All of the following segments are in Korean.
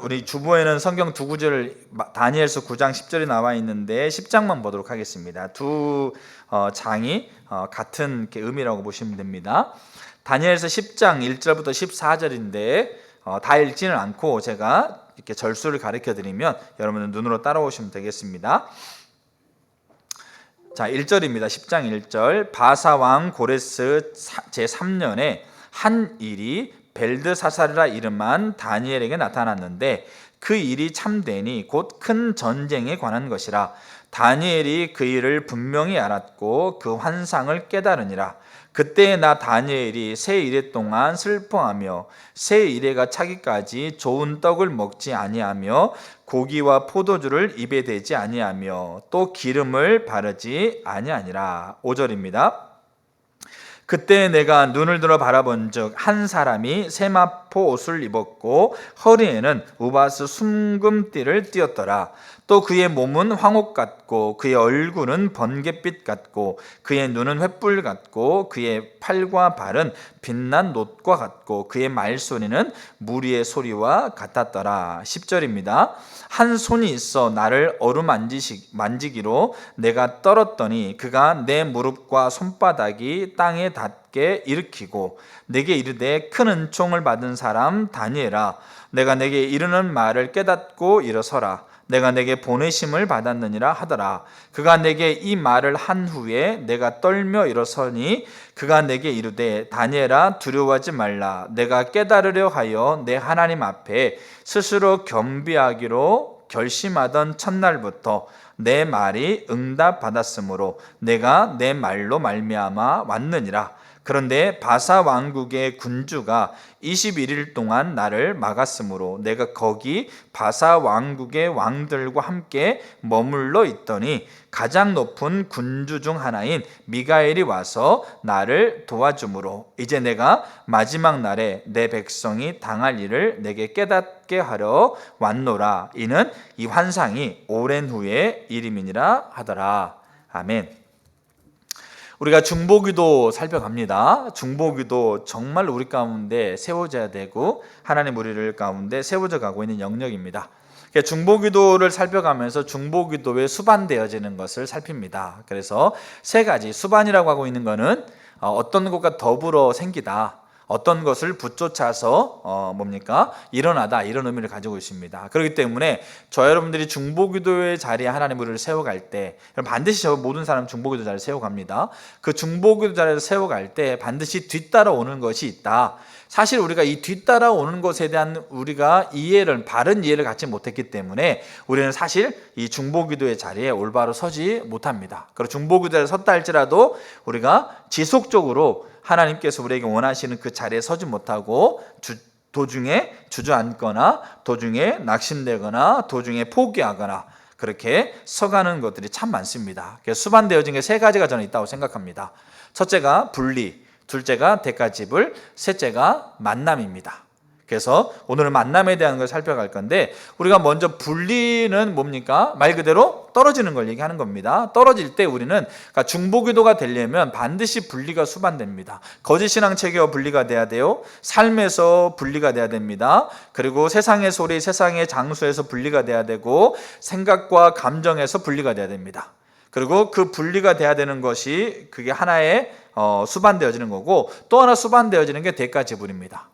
우리 주보에는 성경 두 구절, 다니엘서 9장 10절이 나와 있는데 10장만 보도록 하겠습니다. 두 장이 같은 의미라고 보시면 됩니다. 다니엘서 10장 1절부터 14절인데 다 읽지는 않고 제가 이렇게 절수를 가르쳐 드리면 여러분은 눈으로 따라오시면 되겠습니다. 자, 1절입니다. 10장 1절. 바사 왕 고레스 제3년에 한 일이 벨드사살이라 이름한 다니엘에게 나타났는데 그 일이 참되니 곧 큰 전쟁에 관한 것이라. 다니엘이 그 일을 분명히 알았고 그 환상을 깨달으니라. 그때 나 다니엘이 세 이레 동안 슬퍼하며 세 이레가 차기까지 좋은 떡을 먹지 아니하며 고기와 포도주를 입에 대지 아니하며 또 기름을 바르지 아니하니라. 5절입니다. 그때 내가 눈을 들어 바라본즉 한 사람이 세마포 옷을 입었고 허리에는 우바스 순금띠를 띠었더라. 또 그의 몸은 황옥 같고 그의 얼굴은 번갯빛 같고 그의 눈은 횃불 같고 그의 팔과 발은 빛난 놋과 같고 그의 말소리는 무리의 소리와 같았더라. 10절입니다. 한 손이 있어 나를 어루만지기로 내가 떨었더니 그가 내 무릎과 손바닥이 땅에 닿게 일으키고 내게 이르되 큰 은총을 받은 사람 다니엘아, 내가 내게 이르는 말을 깨닫고 일어서라. 내가 내게 보내심을 받았느니라 하더라. 그가 내게 이 말을 한 후에 내가 떨며 일어서니 그가 내게 이르되 다니엘아, 두려워하지 말라. 내가 깨달으려 하여 내 하나님 앞에 스스로 겸비하기로 결심하던 첫날부터 내 말이 응답받았으므로 내가 내 말로 말미암아 왔느니라. 그런데 바사 왕국의 군주가 21일 동안 나를 막았으므로 내가 거기 바사 왕국의 왕들과 함께 머물러 있더니 가장 높은 군주 중 하나인 미가엘이 와서 나를 도와주므로 이제 내가 마지막 날에 내 백성이 당할 일을 내게 깨닫게 하려 왔노라. 이는 이 환상이 오랜 후의 일임이니라 하더라. 아멘. 우리가 중보기도 살펴갑니다. 중보기도 정말 우리 가운데 세워져야 되고 하나님 우리를 가운데 세워져 가고 있는 영역입니다. 중보기도를 살펴가면서 중보기도에 수반되어지는 것을 살핍니다. 그래서 세 가지, 수반이라고 하고 있는 것은 어떤 것과 더불어 생기다, 어떤 것을 붙쫓아서 일어나다, 이런 의미를 가지고 있습니다. 그렇기 때문에 여러분들이 중보기도의 자리에 하나님 우리를 세워갈 때, 반드시 모든 사람 중보기도 자리에 세워갑니다. 그 중보기도 자리에 세워갈 때 반드시 뒤따라오는 것이 있다. 사실 우리가 이 뒤따라오는 것에 대한 우리가 바른 이해를 갖지 못했기 때문에 우리는 사실 이 중보기도의 자리에 올바로 서지 못합니다. 그리고 중보기도에 섰다 할지라도 우리가 지속적으로 하나님께서 우리에게 원하시는 그 자리에 서지 못하고 도중에 주저앉거나 도중에 낙심되거나 도중에 포기하거나 그렇게 서가는 것들이 참 많습니다. 그래서 수반되어진 게 세 가지가 저는 있다고 생각합니다. 첫째가 분리, 둘째가 대가지불, 셋째가 만남입니다. 그래서 오늘은 만남에 대한 걸 살펴갈 건데, 우리가 먼저 분리는 뭡니까? 말 그대로 떨어지는 걸 얘기하는 겁니다. 떨어질 때 우리는 중보기도가 되려면 반드시 분리가 수반됩니다. 거짓신앙 체계와 분리가 돼야 돼요. 삶에서 분리가 돼야 됩니다. 그리고 세상의 소리, 세상의 장소에서 분리가 돼야 되고 생각과 감정에서 분리가 돼야 됩니다. 그리고 그 분리가 돼야 되는 것이 그게 하나의 수반되어지는 거고, 또 하나 수반되어지는 게 대가지불입니다.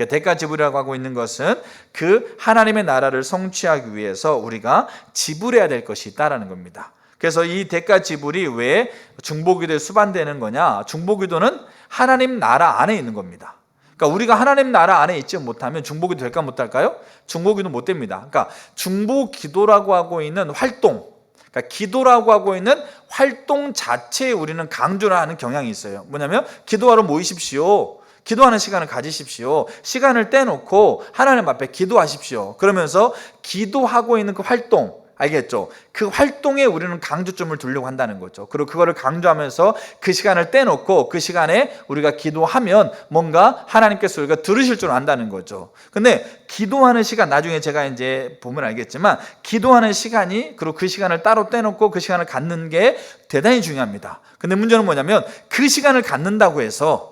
대가지불이라고 하고 있는 것은 그 하나님의 나라를 성취하기 위해서 우리가 지불해야 될 것이 있다라는 겁니다. 그래서 이 대가지불이 왜 중보기도에 수반되는 거냐? 중보기도는 하나님 나라 안에 있는 겁니다. 그러니까 우리가 하나님 나라 안에 있지 못하면 중보기도 될까 못할까요? 중보기도 못 됩니다. 그러니까 중보기도라고 하고 있는 활동, 그러니까 기도라고 하고 있는 활동 자체에 우리는 강조를 하는 경향이 있어요. 뭐냐면 기도하러 모이십시오. 기도하는 시간을 가지십시오. 시간을 떼놓고 하나님 앞에 기도하십시오. 그러면서 기도하고 있는 그 활동, 알겠죠? 그 활동에 우리는 강조점을 두려고 한다는 거죠. 그리고 그거를 강조하면서 그 시간을 떼놓고 그 시간에 우리가 기도하면 뭔가 하나님께서 우리가 들으실 줄 안다는 거죠. 근데 기도하는 시간, 나중에 제가 이제 보면 알겠지만 기도하는 시간이, 그리고 그 시간을 따로 떼놓고 그 시간을 갖는 게 대단히 중요합니다. 근데 문제는 뭐냐면 그 시간을 갖는다고 해서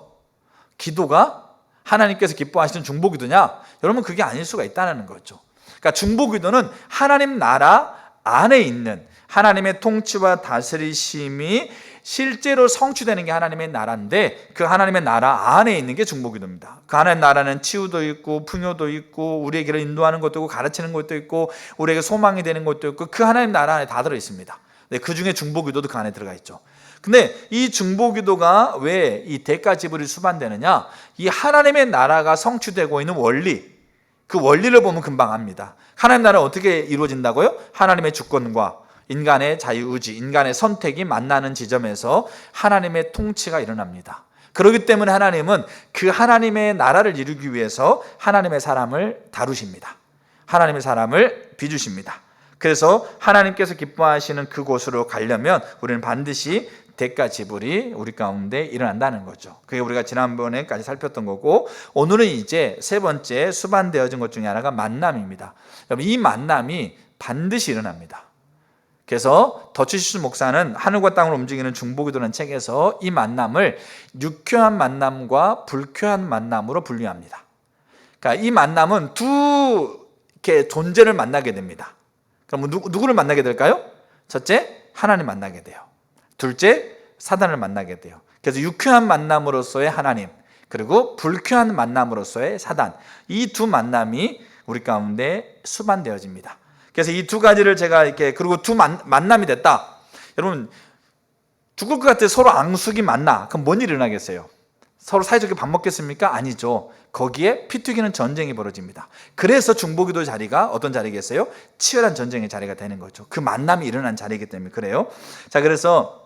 기도가 하나님께서 기뻐하시는 중보기도냐? 여러분, 그게 아닐 수가 있다는 거죠. 그러니까 중보기도는 하나님 나라 안에 있는 하나님의 통치와 다스리심이 실제로 성취되는 게 하나님의 나라인데, 그 하나님의 나라 안에 있는 게 중보기도입니다. 그 하나님의 나라는 치유도 있고 풍요도 있고 우리에게를 인도하는 것도 있고 가르치는 것도 있고 우리에게 소망이 되는 것도 있고, 그 하나님 나라 안에 다 들어있습니다. 네, 그 중에 중보기도도 그 안에 들어가 있죠. 근데 이 중보기도가 왜 이 대가지불이 수반되느냐? 이 하나님의 나라가 성취되고 있는 원리, 그 원리를 보면 금방 압니다. 하나님 나라는 어떻게 이루어진다고요? 하나님의 주권과 인간의 자유의지, 인간의 선택이 만나는 지점에서 하나님의 통치가 일어납니다. 그렇기 때문에 하나님은 그 하나님의 나라를 이루기 위해서 하나님의 사람을 다루십니다. 하나님의 사람을 빚으십니다. 그래서 하나님께서 기뻐하시는 그곳으로 가려면 우리는 반드시 대가 지불이 우리 가운데 일어난다는 거죠. 그게 우리가 지난번에까지 살폈던 거고, 오늘은 이제 세 번째 수반되어진 것 중에 하나가 만남입니다. 여러분, 이 만남이 반드시 일어납니다. 그래서 더치시스 목사는 하늘과 땅을 움직이는 중보기도라는 책에서 이 만남을 유쾌한 만남과 불쾌한 만남으로 분류합니다. 그러니까 이 만남은 두 이렇게 존재를 만나게 됩니다. 그럼 누구를 만나게 될까요? 첫째, 하나님 만나게 돼요. 둘째, 사단을 만나게 돼요. 그래서 유쾌한 만남으로서의 하나님, 그리고 불쾌한 만남으로서의 사단, 이 두 만남이 우리 가운데 수반되어집니다. 그래서 이 두 가지를 제가 이렇게, 그리고 두 만남이 됐다. 여러분, 죽을 것 같아 서로 앙숙이 만나. 그럼 뭔 일이 일어나겠어요? 서로 사이좋게 밥 먹겠습니까? 아니죠. 거기에 피 튀기는 전쟁이 벌어집니다. 그래서 중보기도 자리가 어떤 자리겠어요? 치열한 전쟁의 자리가 되는 거죠. 그 만남이 일어난 자리이기 때문에 그래요. 자, 그래서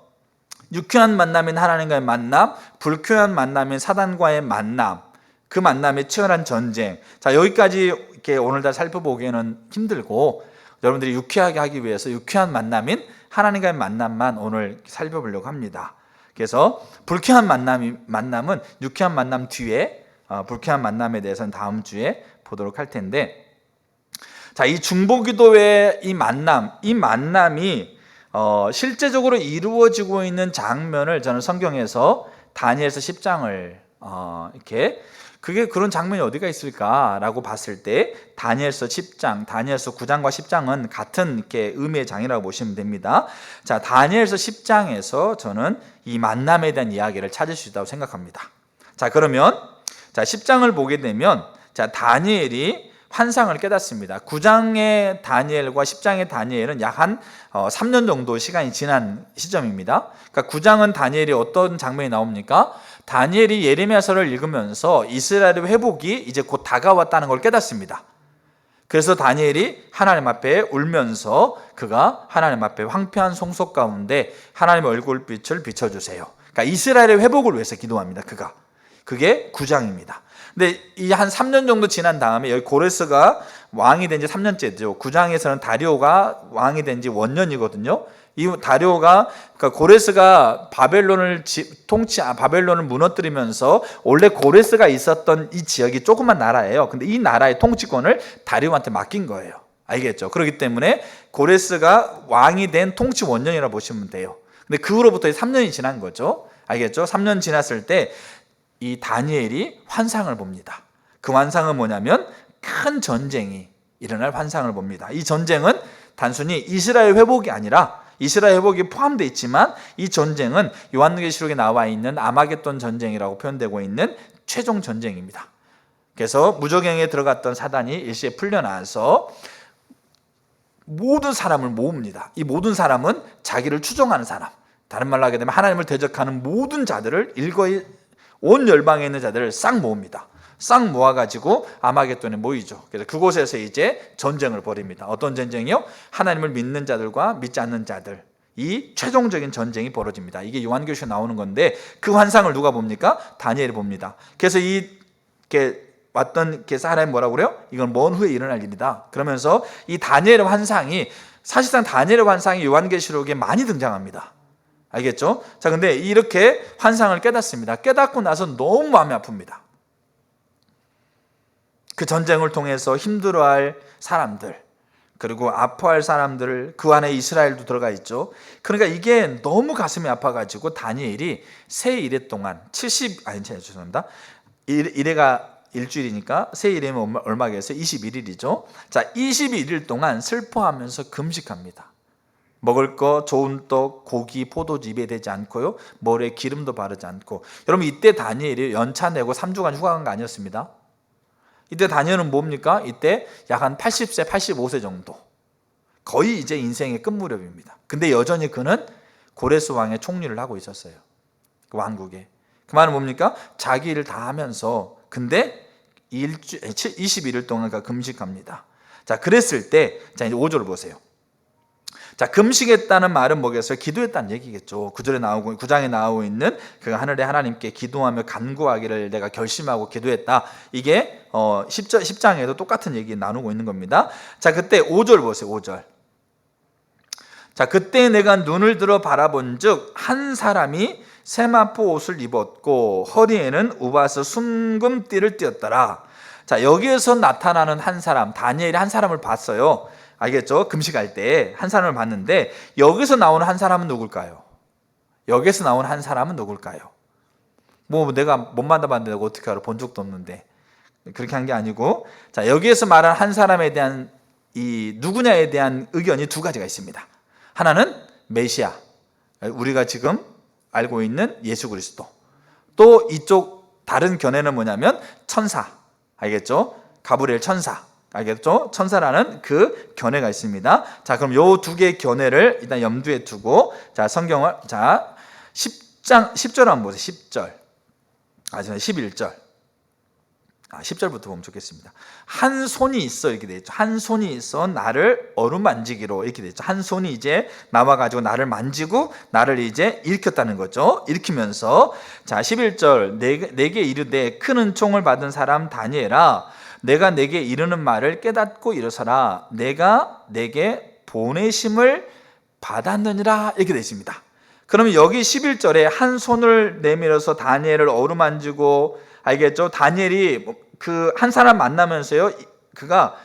유쾌한 만남인 하나님과의 만남, 불쾌한 만남인 사단과의 만남, 그 만남의 치열한 전쟁. 자, 여기까지 이렇게 오늘날 살펴보기에는 힘들고, 여러분들이 유쾌하게 하기 위해서 유쾌한 만남인 하나님과의 만남만 오늘 살펴보려고 합니다. 그래서 불쾌한 만남은 유쾌한 만남 뒤에, 불쾌한 만남에 대해서는 다음 주에 보도록 할 텐데, 자, 이 중보기도의 이 만남이 실제적으로 이루어지고 있는 장면을 저는 성경에서 다니엘서 10장을 이렇게, 그게 그런 장면이 어디가 있을까라고 봤을 때 다니엘서 10장, 다니엘서 9장과 10장은 같은 이렇게 의미의 장이라고 보시면 됩니다. 자, 다니엘서 10장에서 저는 이 만남에 대한 이야기를 찾을 수 있다고 생각합니다. 자, 그러면 자, 10장을 보게 되면, 자, 다니엘이 환상을 깨닫습니다. 9장의 다니엘과 10장의 다니엘은 약 한 3년 정도 시간이 지난 시점입니다. 그러니까 9장은 다니엘이 어떤 장면이 나옵니까? 다니엘이 예레미야서를 읽으면서 이스라엘의 회복이 이제 곧 다가왔다는 걸 깨닫습니다. 그래서 다니엘이 하나님 앞에 울면서, 그가 하나님 앞에 황폐한 송석 가운데 하나님의 얼굴빛을 비춰주세요. 그러니까 이스라엘의 회복을 위해서 기도합니다. 그게 9장입니다. 근데 이 한 3년 정도 지난 다음에, 여기 고레스가 왕이 된 지 3년째죠. 9장에서는 다리오가 왕이 된 지 원년이거든요. 이 다리오가, 그러니까 고레스가 바벨론을 무너뜨리면서, 원래 고레스가 있었던 이 지역이 조그만 나라예요. 근데 이 나라의 통치권을 다리오한테 맡긴 거예요. 알겠죠? 그렇기 때문에 고레스가 왕이 된 통치 원년이라고 보시면 돼요. 근데 그 후로부터 3년이 지난 거죠. 알겠죠? 3년 지났을 때 이 다니엘이 환상을 봅니다. 그 환상은 뭐냐면 큰 전쟁이 일어날 환상을 봅니다. 이 전쟁은 단순히 이스라엘 회복이 아니라, 이스라엘 회복이 포함되어 있지만 이 전쟁은 요한계시록에 나와 있는 아마겟돈 전쟁이라고 표현되고 있는 최종 전쟁입니다. 그래서 무저갱에 들어갔던 사단이 일시에 풀려나서 모든 사람을 모읍니다. 이 모든 사람은 자기를 추종하는 사람, 다른 말로 하게 되면 하나님을 대적하는 모든 자들을, 일거이 온 열방에 있는 자들을 싹 모읍니다. 싹 모아가지고 아마겟돈에 모이죠. 그래서 그곳에서 이제 전쟁을 벌입니다. 어떤 전쟁이요? 하나님을 믿는 자들과 믿지 않는 자들, 이 최종적인 전쟁이 벌어집니다. 이게 요한계시록에 나오는 건데, 그 환상을 누가 봅니까? 다니엘이 봅니다. 그래서 이렇게 왔던 사람이 뭐라고 그래요? 이건 먼 후에 일어날 일이다. 그러면서 이 다니엘의 환상이, 사실상 다니엘의 환상이 요한계시록에 많이 등장합니다. 알겠죠? 자, 근데 이렇게 환상을 깨닫습니다. 깨닫고 나서 너무 마음이 아픕니다. 그 전쟁을 통해서 힘들어할 사람들, 그리고 아파할 사람들, 그 안에 이스라엘도 들어가 있죠. 그러니까 이게 너무 가슴이 아파가지고 다니엘이 새 이래 동안 70, 죄송합니다. 이래가 일주일이니까 세일이면 얼마겠어요? 21일이죠. 자, 21일 동안 슬퍼하면서 금식합니다. 먹을 거 좋은 떡, 고기, 포도주 입에 대지 않고요. 머리에 기름도 바르지 않고. 여러분 이때 다니엘이 연차 내고 3주간 휴가 간 거 아니었습니다. 이때 다니엘은 뭡니까? 이때 약 한 80세, 85세 정도. 거의 이제 인생의 끝무렵입니다. 근데 여전히 그는 고레스 왕의 총리를 하고 있었어요. 그 왕국에. 그 말은 뭡니까? 자기 일을 다 하면서 근데 21일 동안 금식합니다. 자, 그랬을 때 자, 이제 5절을 보세요. 자, 금식했다는 말은 뭐겠어요? 기도했다는 얘기겠죠. 9장에 나오고 있는 그 하늘의 하나님께 기도하며 간구하기를 내가 결심하고 기도했다. 이게 10장에도 똑같은 얘기 나누고 있는 겁니다. 자, 그때 5절 보세요. 5절. 자, 그때 내가 눈을 들어 바라본즉 한 사람이 세마포 옷을 입었고 허리에는 우바스 순금띠를 띠었더라. 자, 여기에서 나타나는 한 사람, 다니엘이 한 사람을 봤어요. 알겠죠? 금식할 때 한 사람을 봤는데 여기서 나오는 한 사람은 누굴까요? 여기서 나오는 한 사람은 누굴까요? 뭐 내가 못 만나봤는데 내가 어떻게 알아? 본 적도 없는데. 그렇게 한 게 아니고, 자, 여기에서 말하는 한 사람에 대한 이 누구냐에 대한 의견이 두 가지가 있습니다. 하나는 메시아, 우리가 지금 알고 있는 예수 그리스도. 또 이쪽 다른 견해는 뭐냐면 천사, 알겠죠? 가브리엘 천사, 알겠죠? 천사라는 그 견해가 있습니다. 자, 그럼 요 두 개의 견해를 일단 염두에 두고, 자, 성경을, 자, 10절 한번 보세요. 10절. 11절. 10절부터 보면 좋겠습니다. 한 손이 있어 이렇게 되어 있죠. 한 손이 있어 나를 어루만지기로 이렇게 되어 있죠. 한 손이 이제 나와가지고 나를 만지고 나를 이제 일으켰다는 거죠. 일으키면서, 자, 11절. 내게 이르되 큰 은총을 받은 사람 다니엘아, 내가 내게 이르는 말을 깨닫고 일어서라. 내가 내게 보내심을 받았느니라. 이렇게 되어 있습니다. 그러면 여기 11절에 한 손을 내밀어서 다니엘을 어루만지고, 알겠죠? 다니엘이 그 한 사람 만나면서요, 그가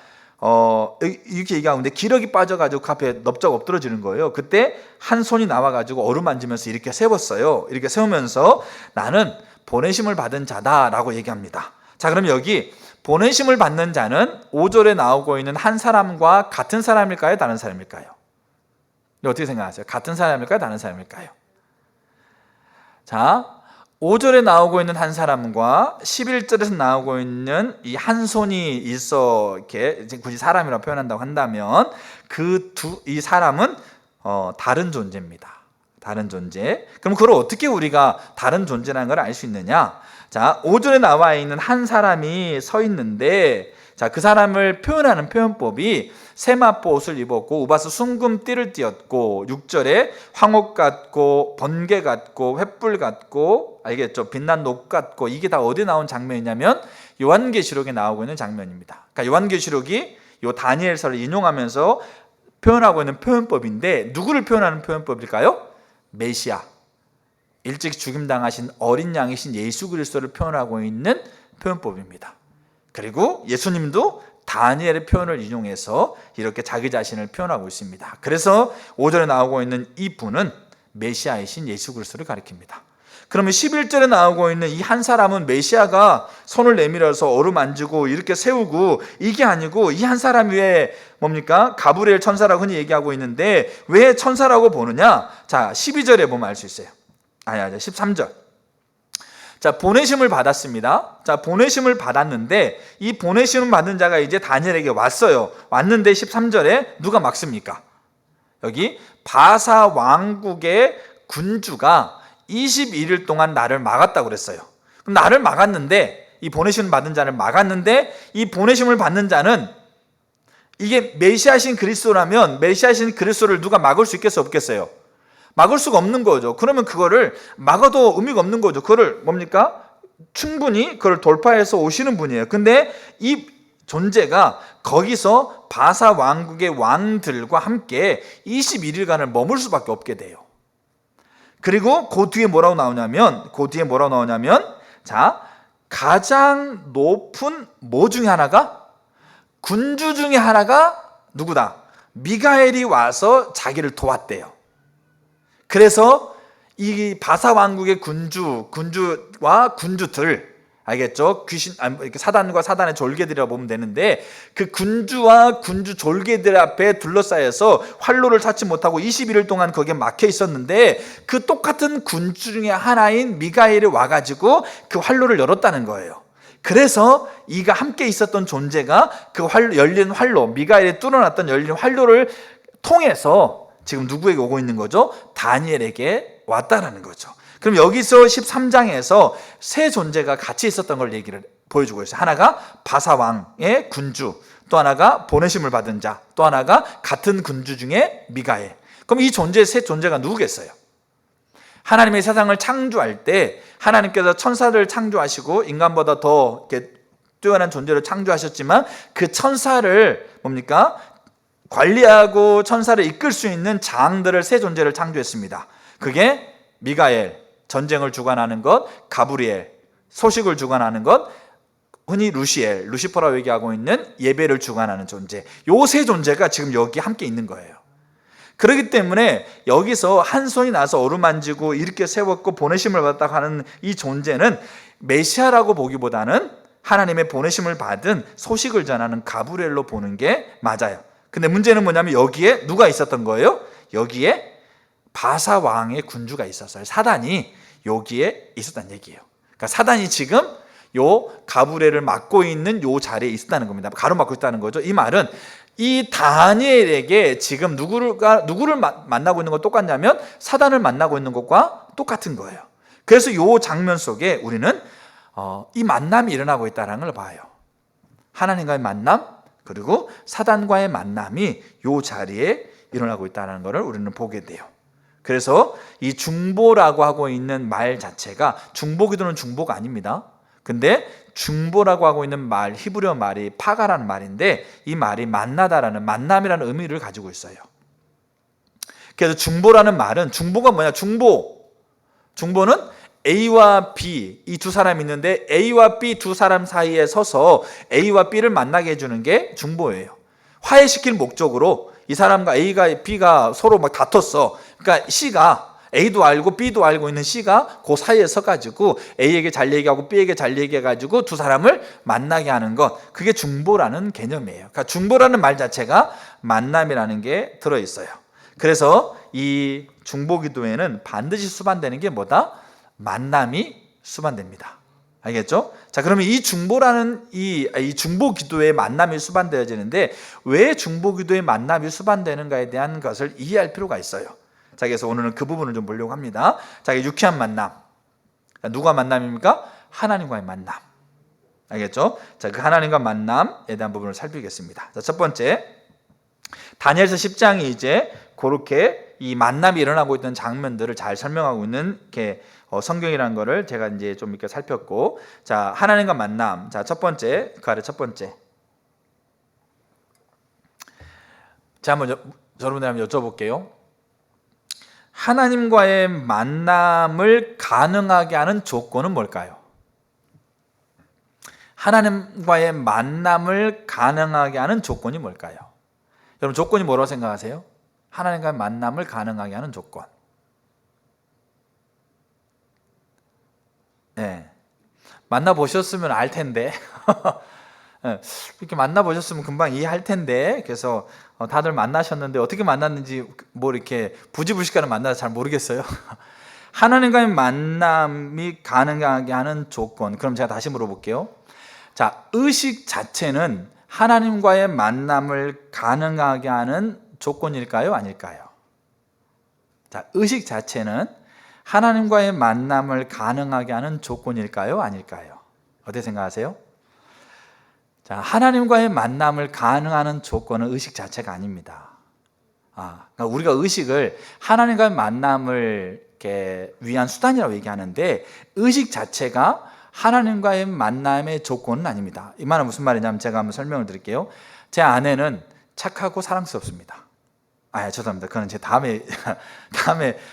이렇게 얘기하고 있는데 기력이 빠져가지고 그 앞에 넙적 엎드러지는 거예요. 그때 한 손이 나와가지고 어루만지면서 이렇게 세웠어요. 이렇게 세우면서 나는 보내심을 받은 자다라고 얘기합니다. 자, 그럼 여기 보내심을 받는 자는 5절에 나오고 있는 한 사람과 같은 사람일까요? 다른 사람일까요? 어떻게 생각하세요? 같은 사람일까요? 다른 사람일까요? 자, 5절에 나오고 있는 한 사람과 11절에서 나오고 있는 이 한 손이 있어, 이렇게 굳이 사람이라고 표현한다고 한다면 이 사람은 다른 존재입니다. 다른 존재. 그럼 그걸 어떻게 우리가 다른 존재라는 걸 알 수 있느냐? 자, 5절에 나와 있는 한 사람이 서 있는데, 자, 그 사람을 표현하는 표현법이 세마포 옷을 입었고 우바스 순금띠를 띠었고, 6절에 황옥 같고 번개 같고 횃불 같고, 알겠죠? 빛난 녹 같고, 이게 다 어디에 나온 장면이냐면 요한계시록에 나오고 있는 장면입니다. 그러니까 요한계시록이 요 다니엘서를 인용하면서 표현하고 있는 표현법인데, 누구를 표현하는 표현법일까요? 메시아, 일찍 죽임당하신 어린 양이신 예수 그리스도를 표현하고 있는 표현법입니다. 그리고 예수님도 다니엘의 표현을 인용해서 이렇게 자기 자신을 표현하고 있습니다. 그래서 5절에 나오고 있는 이 분은 메시아이신 예수 그리스도를 가리킵니다. 그러면 11절에 나오고 있는 이 한 사람은 메시아가 손을 내밀어서 어루만지고 이렇게 세우고, 이게 아니고 이 한 사람 위에 뭡니까? 가브리엘 천사라고 흔히 얘기하고 있는데 왜 천사라고 보느냐? 자, 12절에 보면 알 수 있어요. 13절. 자, 보내심을 받았습니다. 자, 보내심을 받았는데 이 보내심을 받은 자가 이제 다니엘에게 왔어요. 왔는데 13절에 누가 막습니까? 여기 바사 왕국의 군주가 21일 동안 나를 막았다고 그랬어요. 그럼 나를 막았는데, 이 보내심을 받은 자를 막았는데, 이 보내심을 받는 자는 이게 메시아신 그리스도라면 메시아신 그리스도를 누가 막을 수 있겠어요? 없겠어요? 막을 수가 없는 거죠. 그러면 그거를 막아도 의미가 없는 거죠. 그거를 뭡니까? 충분히 그걸 돌파해서 오시는 분이에요. 근데 이 존재가 거기서 바사 왕국의 왕들과 함께 21일간을 머물 수밖에 없게 돼요. 그리고 그 뒤에 뭐라고 나오냐면, 자, 가장 높은 뭐 중에 하나가, 군주 중에 하나가 누구다? 미가엘이 와서 자기를 도왔대요. 그래서 이 바사 왕국의 군주와 군주들, 알겠죠? 이렇게 사단과 사단의 졸개들이라고 보면 되는데, 그 군주와 군주 졸개들 앞에 둘러싸여서 활로를 찾지 못하고 21일 동안 거기에 막혀 있었는데, 그 똑같은 군주 중에 하나인 미가엘이 와가지고 그 활로를 열었다는 거예요. 그래서 이가 함께 있었던 존재가 그 열린 활로, 미가엘이 뚫어놨던 열린 활로를 통해서 지금 누구에게 오고 있는 거죠? 다니엘에게 왔다라는 거죠. 그럼 여기서 13장에서 세 존재가 같이 있었던 걸 얘기를 보여주고 있어요. 하나가 바사왕의 군주, 또 하나가 보내심을 받은 자, 또 하나가 같은 군주 중에 미가엘. 그럼 이 세 존재가 누구겠어요? 하나님의 세상을 창조할 때 하나님께서 천사를 창조하시고 인간보다 더 이렇게 뛰어난 존재를 창조하셨지만, 그 천사를 뭡니까? 관리하고 천사를 이끌 수 있는 장들을 세 존재를 창조했습니다. 그게 미가엘, 전쟁을 주관하는 것, 가브리엘, 소식을 주관하는 것, 흔히 루시엘, 루시퍼라고 얘기하고 있는 예배를 주관하는 존재. 요 세 존재가 지금 여기 함께 있는 거예요. 그렇기 때문에 여기서 한 손이 나서 어루만지고 이렇게 세웠고 보내심을 받았다고 하는 이 존재는 메시아라고 보기보다는 하나님의 보내심을 받은 소식을 전하는 가브리엘로 보는 게 맞아요. 근데 문제는 뭐냐면 여기에 누가 있었던 거예요? 여기에 바사 왕의 군주가 있었어요. 사단이 여기에 있었다는 얘기예요. 그러니까 사단이 지금 요 가브리엘을 맡고 있는 요 자리에 있었다는 겁니다. 가로막고 있다는 거죠. 이 말은 이 다니엘에게 지금 누구를 만나고 있는 것 똑같냐면 사단을 만나고 있는 것과 똑같은 거예요. 그래서 요 장면 속에 우리는 이 만남이 일어나고 있다는 걸 봐요. 하나님과의 만남, 그리고 사단과의 만남이 요 자리에 일어나고 있다는 것을 우리는 보게 돼요. 그래서 이 중보라고 하고 있는 말 자체가, 중보기도는 중보가 아닙니다. 근데 중보라고 하고 있는 말, 히브리어 말이 파가라는 말인데, 이 말이 만나다라는, 만남이라는 의미를 가지고 있어요. 그래서 중보라는 말은, 중보가 뭐냐? 중보는 A와 B, 이 두 사람이 있는데 A와 B 두 사람 사이에 서서 A와 B를 만나게 해주는 게 중보예요. 화해시킬 목적으로 이 사람과 A가 B가 서로 막 다퉜어. 그러니까 C가, A도 알고 B도 알고 있는 C가 그 사이에 서가지고 A에게 잘 얘기하고 B에게 잘 얘기해가지고 두 사람을 만나게 하는 것, 그게 중보라는 개념이에요. 그러니까 중보라는 말 자체가 만남이라는 게 들어있어요. 그래서 이 중보기도에는 반드시 수반되는 게 뭐다? 만남이 수반됩니다. 알겠죠? 자, 그러면 이 중보라는 이 중보기도의 만남이 수반되어지는데, 왜 중보기도의 만남이 수반되는가에 대한 것을 이해할 필요가 있어요. 자, 그래서 오늘은 그 부분을 좀 보려고 합니다. 자, 유쾌한 만남. 누가 만남입니까? 하나님과의 만남. 알겠죠? 자, 그 하나님과 만남에 대한 부분을 살피겠습니다. 자, 첫 번째, 다니엘서 10장이 이제 그렇게 이 만남이 일어나고 있던 장면들을 잘 설명하고 있는 이렇게 성경이라는 거를 제가 이제 좀 이렇게 살폈고, 자, 하나님과 만남. 자, 첫 번째, 그 아래 첫 번째. 자, 한번 여러분들 한번 여쭤볼게요. 하나님과의 만남을 가능하게 하는 조건은 뭘까요? 하나님과의 만남을 가능하게 하는 조건이 뭘까요? 여러분, 조건이 뭐라고 생각하세요? 하나님과의 만남을 가능하게 하는 조건. 네. 만나보셨으면 알 텐데. 이렇게 만나보셨으면 금방 이해할 텐데. 그래서 다들 만나셨는데 어떻게 만났는지 뭐 이렇게 부지불식간에 만나서 잘 모르겠어요. 하나님과의 만남이 가능하게 하는 조건. 그럼 제가 다시 물어볼게요. 자, 의식 자체는 하나님과의 만남을 가능하게 하는 조건일까요? 아닐까요? 자, 의식 자체는 하나님과의 만남을 가능하게 하는 조건일까요? 아닐까요? 어떻게 생각하세요? 자, 하나님과의 만남을 가능하는 조건은 의식 자체가 아닙니다. 그러니까 우리가 의식을 하나님과의 만남을 이렇게 위한 수단이라고 얘기하는데, 의식 자체가 하나님과의 만남의 조건은 아닙니다. 이 말은 무슨 말이냐면 제가 한번 설명을 드릴게요. 제 아내는 착하고 사랑스럽습니다. 죄송합니다. 그건 제 다음에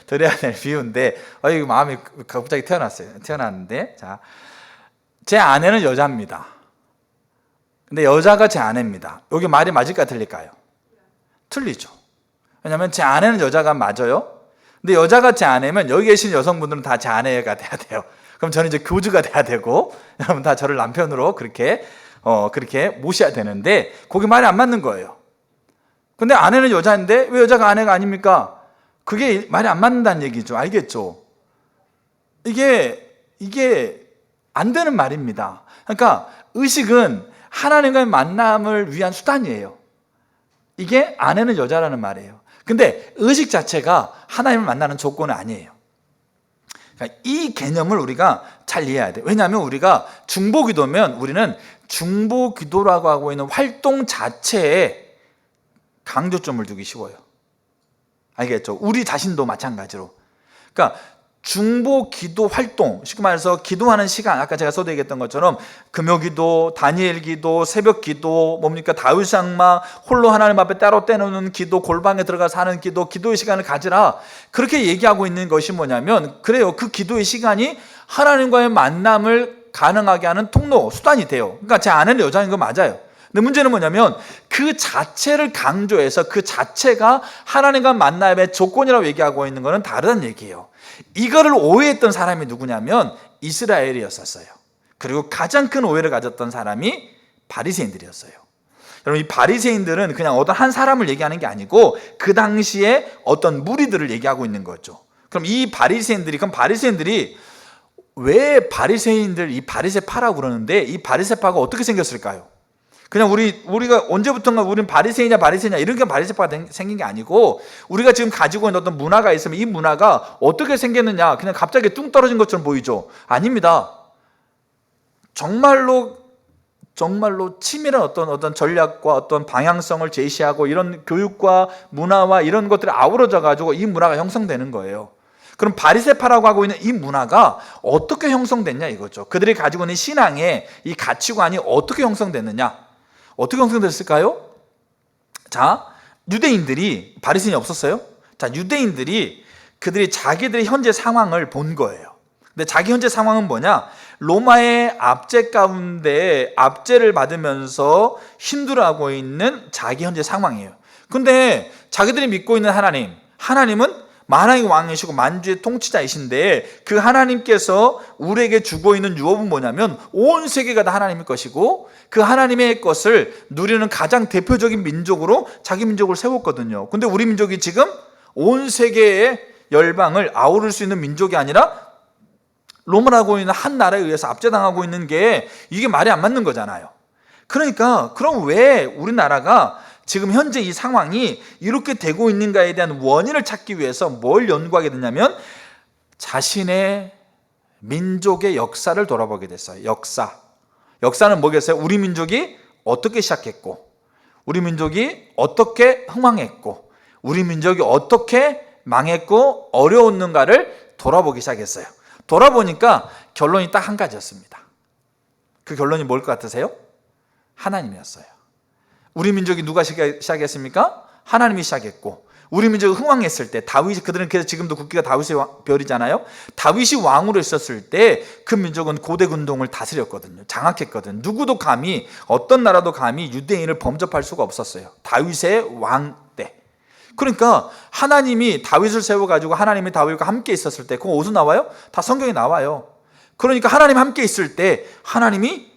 드려야 될 비유인데, 이거 마음이 갑자기 태어났는데, 자, 제 아내는 여자입니다. 근데 여자가 제 아내입니다. 여기 말이 맞을까 틀릴까요? 틀리죠. 왜냐하면 제 아내는 여자가 맞아요. 근데 여자가 제 아내면 여기 계신 여성분들은 다 제 아내가 돼야 돼요. 그럼 저는 이제 교주가 돼야 되고 여러분 다 저를 남편으로 그렇게 모셔야 되는데 그게 말이 안 맞는 거예요. 근데 아내는 여자인데 왜 여자가 아내가 아닙니까? 그게 말이 안 맞는다는 얘기죠. 알겠죠? 이게 안 되는 말입니다. 그러니까 의식은 하나님과의 만남을 위한 수단이에요. 이게 아내는 여자라는 말이에요. 근데 의식 자체가 하나님을 만나는 조건은 아니에요. 그러니까 이 개념을 우리가 잘 이해해야 돼요. 왜냐하면 우리가 중보기도면 우리는 중보기도라고 하고 있는 활동 자체에 강조점을 두기 쉬워요. 알겠죠? 우리 자신도 마찬가지로. 그러니까 중보 기도 활동, 쉽게 말해서 기도하는 시간, 아까 제가 서두 얘기했던 것처럼 금요 기도, 다니엘 기도, 새벽 기도, 뭡니까? 다윗 장막, 홀로 하나님 앞에 따로 떼놓는 기도, 골방에 들어가서 하는 기도, 기도의 시간을 가지라. 그렇게 얘기하고 있는 것이 뭐냐면, 그래요. 그 기도의 시간이 하나님과의 만남을 가능하게 하는 통로, 수단이 돼요. 그러니까 제 아내는 여자인 거 맞아요. 근데 문제는 뭐냐면 그 자체를 강조해서 그 자체가 하나님과 만남의 조건이라고 얘기하고 있는 것은 다르다는 얘기예요. 이거를 오해했던 사람이 누구냐면 이스라엘이었었어요. 그리고 가장 큰 오해를 가졌던 사람이 바리새인들이었어요. 여러분, 이 바리새인들은 그냥 어떤 한 사람을 얘기하는 게 아니고 그 당시에 어떤 무리들을 얘기하고 있는 거죠. 그럼 이 바리새인들이 왜 바리새인들, 이 바리새파라고 그러는데 이 바리새파가 어떻게 생겼을까요? 그냥 우리가 언제부턴가 우리는 바리새인이냐 이런 게 바리새파가 생긴 게 아니고 우리가 지금 가지고 있는 어떤 문화가 있으면 이 문화가 어떻게 생겼느냐 그냥 갑자기 뚱 떨어진 것처럼 보이죠. 아닙니다. 정말로 치밀한 어떤 전략과 어떤 방향성을 제시하고 이런 교육과 문화와 이런 것들이 아우러져 가지고 이 문화가 형성되는 거예요. 그럼 바리새파라고 하고 있는 이 문화가 어떻게 형성됐냐 이거죠. 그들이 가지고 있는 신앙의 이 가치관이 어떻게 형성됐느냐? 어떻게 형성됐을까요? 자, 유대인들이, 바리새인이 없었어요? 자, 유대인들이 그들이 자기들의 현재 상황을 본 거예요. 근데 자기 현재 상황은 뭐냐? 로마의 압제 가운데 압제를 받으면서 힘들어하고 있는 자기 현재 상황이에요. 근데 자기들이 믿고 있는 하나님은 만왕의 왕이시고 만주의 통치자이신데 그 하나님께서 우리에게 주고 있는 유업은 뭐냐면 온 세계가 다 하나님의 것이고 그 하나님의 것을 누리는 가장 대표적인 민족으로 자기 민족을 세웠거든요. 근데 우리 민족이 지금 온 세계의 열방을 아우를 수 있는 민족이 아니라 로마라고 있는 한 나라에 의해서 압제당하고 있는 게 이게 말이 안 맞는 거잖아요. 그러니까 그럼 왜 우리나라가 지금 현재 이 상황이 이렇게 되고 있는가에 대한 원인을 찾기 위해서 뭘 연구하게 됐냐면 자신의 민족의 역사를 돌아보게 됐어요. 역사는 뭐겠어요? 우리 민족이 어떻게 시작했고 우리 민족이 어떻게 흥망했고 우리 민족이 어떻게 망했고 어려웠는가를 돌아보기 시작했어요. 돌아보니까 결론이 딱 한 가지였습니다. 그 결론이 뭘 것 같으세요? 하나님이었어요. 우리 민족이 누가 시작했습니까? 하나님이 시작했고 우리 민족이 흥왕했을 때 그들은 그래서 지금도 국기가 다윗의 별이잖아요. 다윗이 왕으로 있었을 때 그 민족은 고대 군동을 다스렸거든요. 장악했거든요. 누구도 감히 어떤 나라도 감히 유대인을 범접할 수가 없었어요. 다윗의 왕 때. 그러니까 하나님이 다윗을 세워가지고 하나님이 다윗과 함께 있었을 때 그거 어디서 나와요? 다 성경에 나와요. 그러니까 하나님 함께 있을 때 하나님이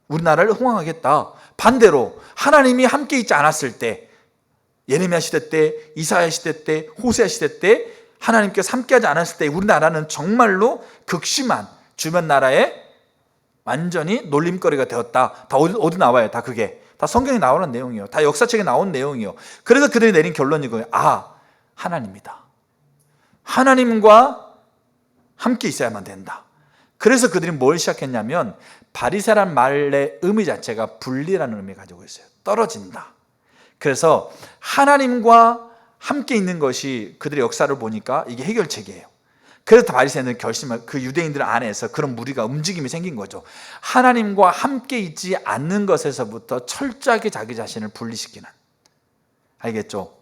우리나라를 흥왕하겠다. 반대로 하나님이 함께 있지 않았을 때 예레미야 시대 때, 이사야 시대 때, 호세아 시대 때 하나님께서 함께하지 않았을 때 우리나라는 정말로 극심한 주변 나라에 완전히 놀림거리가 되었다. 다 어디 나와요? 다 그게 다 성경에 나오는 내용이에요. 다 역사책에 나온 내용이에요. 그래서 그들이 내린 결론이 이거예요. 하나님이다. 하나님과 함께 있어야만 된다. 그래서 그들이 뭘 시작했냐면 바리새라는 말의 의미 자체가 분리라는 의미를 가지고 있어요. 떨어진다. 그래서 하나님과 함께 있는 것이 그들의 역사를 보니까 이게 해결책이에요. 그래서 바리새인은 결심을 그 유대인들 안에서 그런 무리가 움직임이 생긴 거죠. 하나님과 함께 있지 않는 것에서부터 철저하게 자기 자신을 분리시키는. 알겠죠?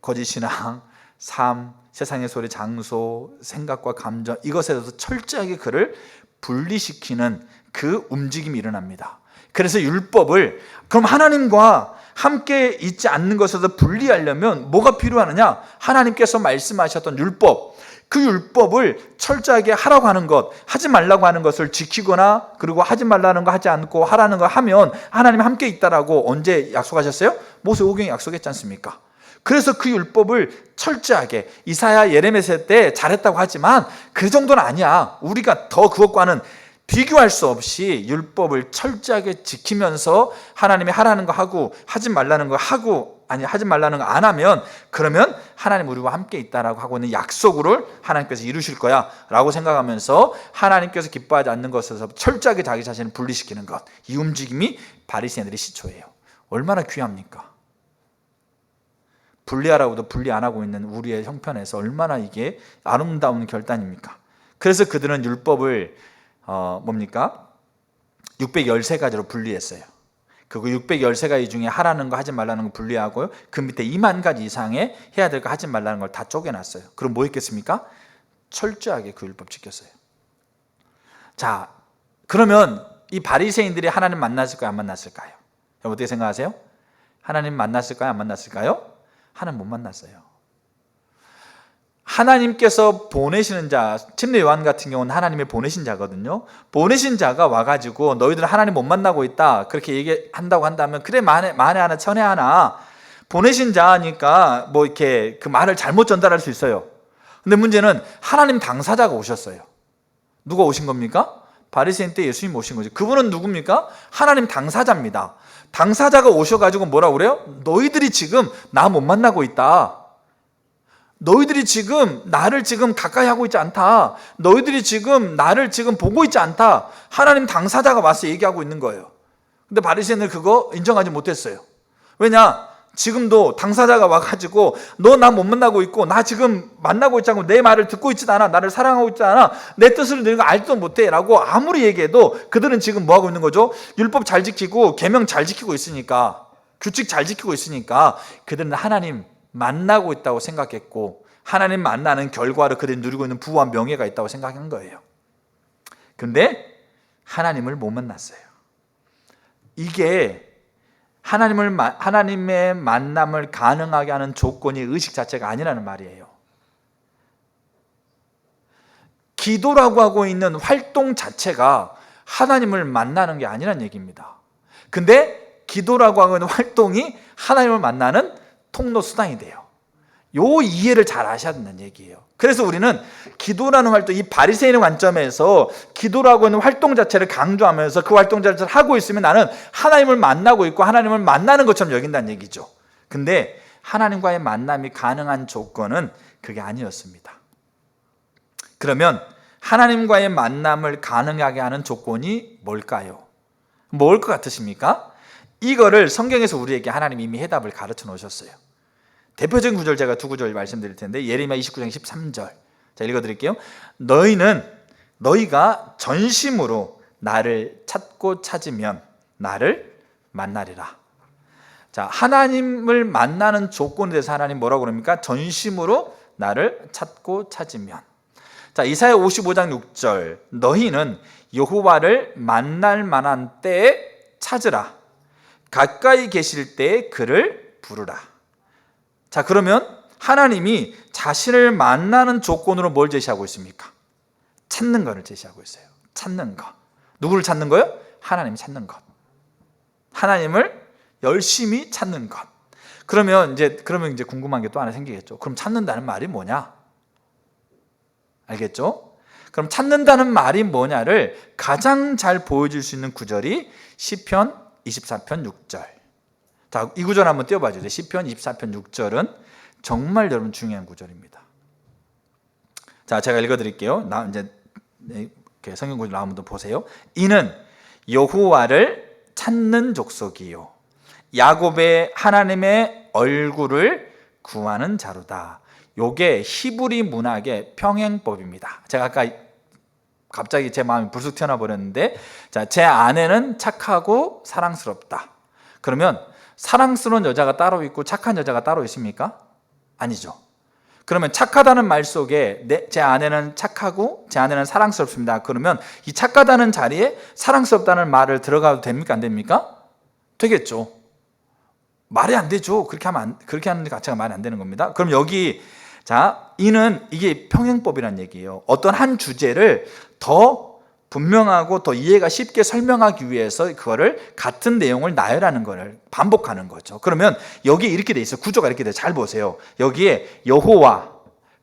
거짓신앙, 삶, 세상의 소리, 장소, 생각과 감정 이것에서 철저하게 그를 분리시키는 그 움직임이 일어납니다. 그래서 율법을 그럼 하나님과 함께 있지 않는 것에서 분리하려면 뭐가 필요하느냐? 하나님께서 말씀하셨던 율법 그 율법을 철저하게 하라고 하는 것, 하지 말라고 하는 것을 지키거나 그리고 하지 말라는 거 하지 않고 하라는 거 하면 하나님이 함께 있다라고 언제 약속하셨어요? 모세오경에 약속했지 않습니까? 그래서 그 율법을 철저하게 이사야 예레미야 때 잘했다고 하지만 그 정도는 아니야. 우리가 더 그것과는 비교할 수 없이 율법을 철저하게 지키면서 하나님이 하라는 거 하고 하지 말라는 거 하고 하지 말라는 거 안 하면 그러면 하나님 우리와 함께 있다라고 하고 있는 약속을 하나님께서 이루실 거야 라고 생각하면서 하나님께서 기뻐하지 않는 것에서 철저하게 자기 자신을 분리시키는 것, 이 움직임이 바리새인들의 시초예요. 얼마나 귀합니까? 분리하라고도 분리 안 하고 있는 우리의 형편에서 얼마나 이게 아름다운 결단입니까? 그래서 그들은 율법을 613가지로 분리했어요. 그리고 613가지 중에 하라는 거 하지 말라는 거 분리하고요. 그 밑에 2만 가지 이상의 해야 될 거 하지 말라는 걸 다 쪼개놨어요. 그럼 뭐 했겠습니까? 철저하게 그 율법 지켰어요. 자, 그러면 이 바리새인들이 하나님 만났을까요? 안 만났을까요? 어떻게 생각하세요? 하나님 만났을까요? 안 만났을까요? 하나님 못 만났어요. 하나님께서 보내시는 자, 침례 요한 같은 경우는 하나님의 보내신 자거든요. 보내신 자가 와가지고 너희들은 하나님 못 만나고 있다 그렇게 얘기한다고 한다면 그래 만에 하나 천에 하나 보내신 자니까 뭐 이렇게 그 말을 잘못 전달할 수 있어요. 근데 문제는 하나님 당사자가 오셨어요. 누가 오신 겁니까? 바리새인 때 예수님 오신 거죠. 그분은 누굽니까? 하나님 당사자입니다. 당사자가 오셔가지고 뭐라고 그래요? 너희들이 지금 나 못 만나고 있다. 너희들이 지금 나를 지금 가까이 하고 있지 않다. 너희들이 지금 나를 지금 보고 있지 않다. 하나님 당사자가 와서 얘기하고 있는 거예요. 근데 바리새인은 그거 인정하지 못했어요. 왜냐? 지금도 당사자가 와가지고 너 나 못 만나고 있고 나 지금 만나고 있지 않고 내 말을 듣고 있지도 않아. 나를 사랑하고 있지 않아. 내 뜻을 너희가 알지도 못해 라고 아무리 얘기해도 그들은 지금 뭐하고 있는 거죠? 율법 잘 지키고 계명 잘 지키고 있으니까, 규칙 잘 지키고 있으니까 그들은 하나님 만나고 있다고 생각했고 하나님 만나는 결과로 그들이 누리고 있는 부와 명예가 있다고 생각한 거예요. 근데 하나님을 못 만났어요. 이게 하나님의 만남을 가능하게 하는 조건이 의식 자체가 아니라는 말이에요. 기도라고 하고 있는 활동 자체가 하나님을 만나는 게 아니란 얘기입니다. 근데 기도라고 하고 있는 활동이 하나님을 만나는 통로 수단이 돼요. 요 이해를 잘 하셔야 된다는 얘기예요. 그래서 우리는 기도라는 활동, 이 바리새인의 관점에서 기도라고 하는 활동 자체를 강조하면서 그 활동 자체를 하고 있으면 나는 하나님을 만나고 있고 하나님을 만나는 것처럼 여긴다는 얘기죠. 근데 하나님과의 만남이 가능한 조건은 그게 아니었습니다. 그러면 하나님과의 만남을 가능하게 하는 조건이 뭘까요? 뭘 것 같으십니까? 이거를 성경에서 우리에게 하나님이 이미 해답을 가르쳐 놓으셨어요. 대표적인 구절 제가 두 구절 말씀드릴 텐데 예레미야 29장 13절 자 읽어드릴게요. 너희가 전심으로 나를 찾고 찾으면 나를 만나리라. 자, 하나님을 만나는 조건에 대해서 하나님 뭐라고 그럽니까? 전심으로 나를 찾고 찾으면. 자, 이사야 55장 6절 너희는 여호와를 만날 만한 때에 찾으라. 가까이 계실 때에 그를 부르라. 자, 그러면 하나님이 자신을 만나는 조건으로 뭘 제시하고 있습니까? 찾는 것을 제시하고 있어요. 찾는 것. 누구를 찾는 거예요? 하나님 찾는 것. 하나님을 열심히 찾는 것. 그러면 이제 궁금한 게 또 하나 생기겠죠. 그럼 찾는다는 말이 뭐냐? 알겠죠? 그럼 찾는다는 말이 뭐냐를 가장 잘 보여줄 수 있는 구절이 시편 24편 6절. 자, 이 구절 한번 띄워봐 주세요. 시편 24편 6절은 정말 여러분 중요한 구절입니다. 자, 제가 읽어드릴게요. 이제 성경 구절 나오면 또 보세요. 이는 여호와를 찾는 족속이요 야곱의 하나님의 얼굴을 구하는 자로다. 요게 히브리 문학의 평행법입니다. 제가 아까 갑자기 제 마음이 불쑥 튀어나와 버렸는데, 자, 제 아내는 착하고 사랑스럽다. 그러면 사랑스러운 여자가 따로 있고 착한 여자가 따로 있습니까? 아니죠. 그러면 착하다는 말 속에 제 아내는 착하고 제 아내는 사랑스럽습니다. 그러면 이 착하다는 자리에 사랑스럽다는 말을 들어가도 됩니까? 안 됩니까? 되겠죠. 말이 안 되죠. 그렇게 하는 것 자체가 말이 안 되는 겁니다. 그럼 여기 자, 이는 이게 평행법이란 얘기예요. 어떤 한 주제를 더 분명하고 더 이해가 쉽게 설명하기 위해서 그거를 같은 내용을 나열하는 거를 반복하는 거죠. 그러면 여기 이렇게 돼 있어요. 구조가 이렇게 돼. 잘 보세요. 여기에 여호와,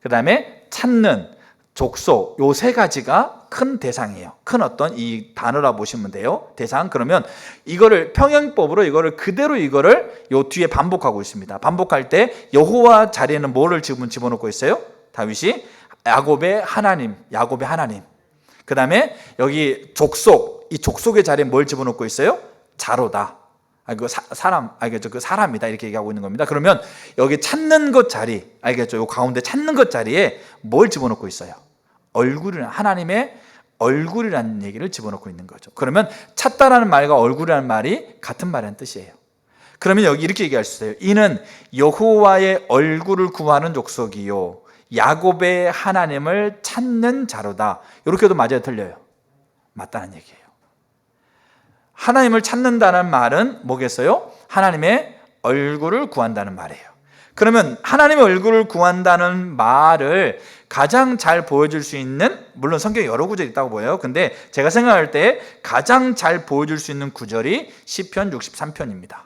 그 다음에 찾는, 족속, 요 세 가지가 큰 대상이에요. 큰 어떤 이 단어라 보시면 돼요. 대상. 그러면 이거를 평행법으로 이거를 그대로 이거를 요 뒤에 반복하고 있습니다. 반복할 때 여호와 자리에는 뭐를 집어넣고 있어요? 다윗이 야곱의 하나님, 야곱의 하나님. 그 다음에 여기 족속, 이 족속의 자리에 뭘 집어넣고 있어요? 자로다. 알겠죠? 그 사람이다. 이렇게 얘기하고 있는 겁니다. 그러면 여기 찾는 것 자리, 알겠죠? 요 가운데 찾는 것 자리에 뭘 집어넣고 있어요? 얼굴이라는, 하나님의 얼굴이라는 얘기를 집어넣고 있는 거죠. 그러면 찾다라는 말과 얼굴이라는 말이 같은 말이라는 뜻이에요. 그러면 여기 이렇게 얘기할 수 있어요. 이는 여호와의 얼굴을 구하는 족속이요 야곱의 하나님을 찾는 자로다. 이렇게도 맞아요, 틀려요? 맞다는 얘기예요. 하나님을 찾는다는 말은 뭐겠어요? 하나님의 얼굴을 구한다는 말이에요. 그러면 하나님의 얼굴을 구한다는 말을 가장 잘 보여줄 수 있는, 물론 성경에 여러 구절이 있다고 보여요. 근데 제가 생각할 때 가장 잘 보여줄 수 있는 구절이 시편 63편입니다.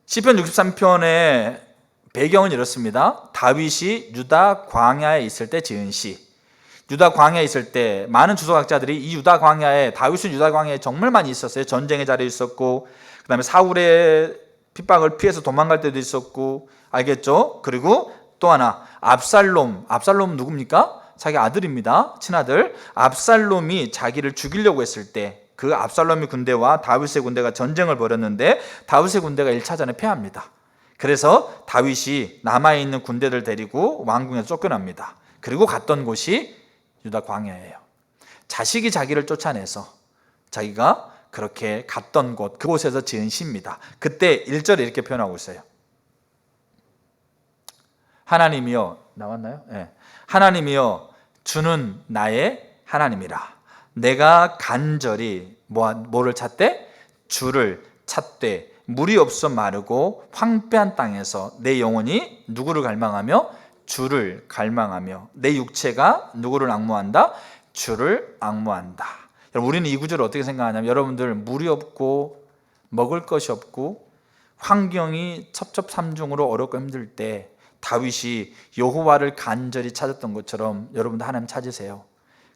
시편 63편의 배경은 이렇습니다. 다윗이 유다 광야에 있을 때 지은 시. 유다 광야에 있을 때 많은 주석학자들이 이 유다 광야에, 다윗은 유다 광야에 정말 많이 있었어요. 전쟁의 자리에 있었고, 그 다음에 사울의 핍박을 피해서 도망갈 때도 있었고, 알겠죠? 그리고 또 하나, 압살롬 누굽니까? 자기 아들입니다. 친아들. 압살롬이 자기를 죽이려고 했을 때 그 압살롬의 군대와 다윗의 군대가 전쟁을 벌였는데 다윗의 군대가 1차전에 패합니다. 그래서 다윗이 남아있는 군대들 데리고 왕궁에서 쫓겨납니다. 그리고 갔던 곳이 유다 광야예요. 자식이 자기를 쫓아내서 자기가 그렇게 갔던 곳, 그곳에서 지은 시입니다. 그때 1절에 이렇게 표현하고 있어요. 하나님이여, 나왔나요? 네. 하나님이여, 주는 나의 하나님이라. 내가 간절히 뭐를 찾되? 주를 찾되 물이 없어 마르고 황폐한 땅에서 내 영혼이 누구를 갈망하며? 주를 갈망하며 내 육체가 누구를 앙모한다? 주를 앙모한다. 여러분, 우리는 이 구절을 어떻게 생각하냐면, 여러분들 물이 없고 먹을 것이 없고 환경이 첩첩산중으로 어렵고 힘들 때 다윗이 여호와를 간절히 찾았던 것처럼 여러분도 하나님 찾으세요.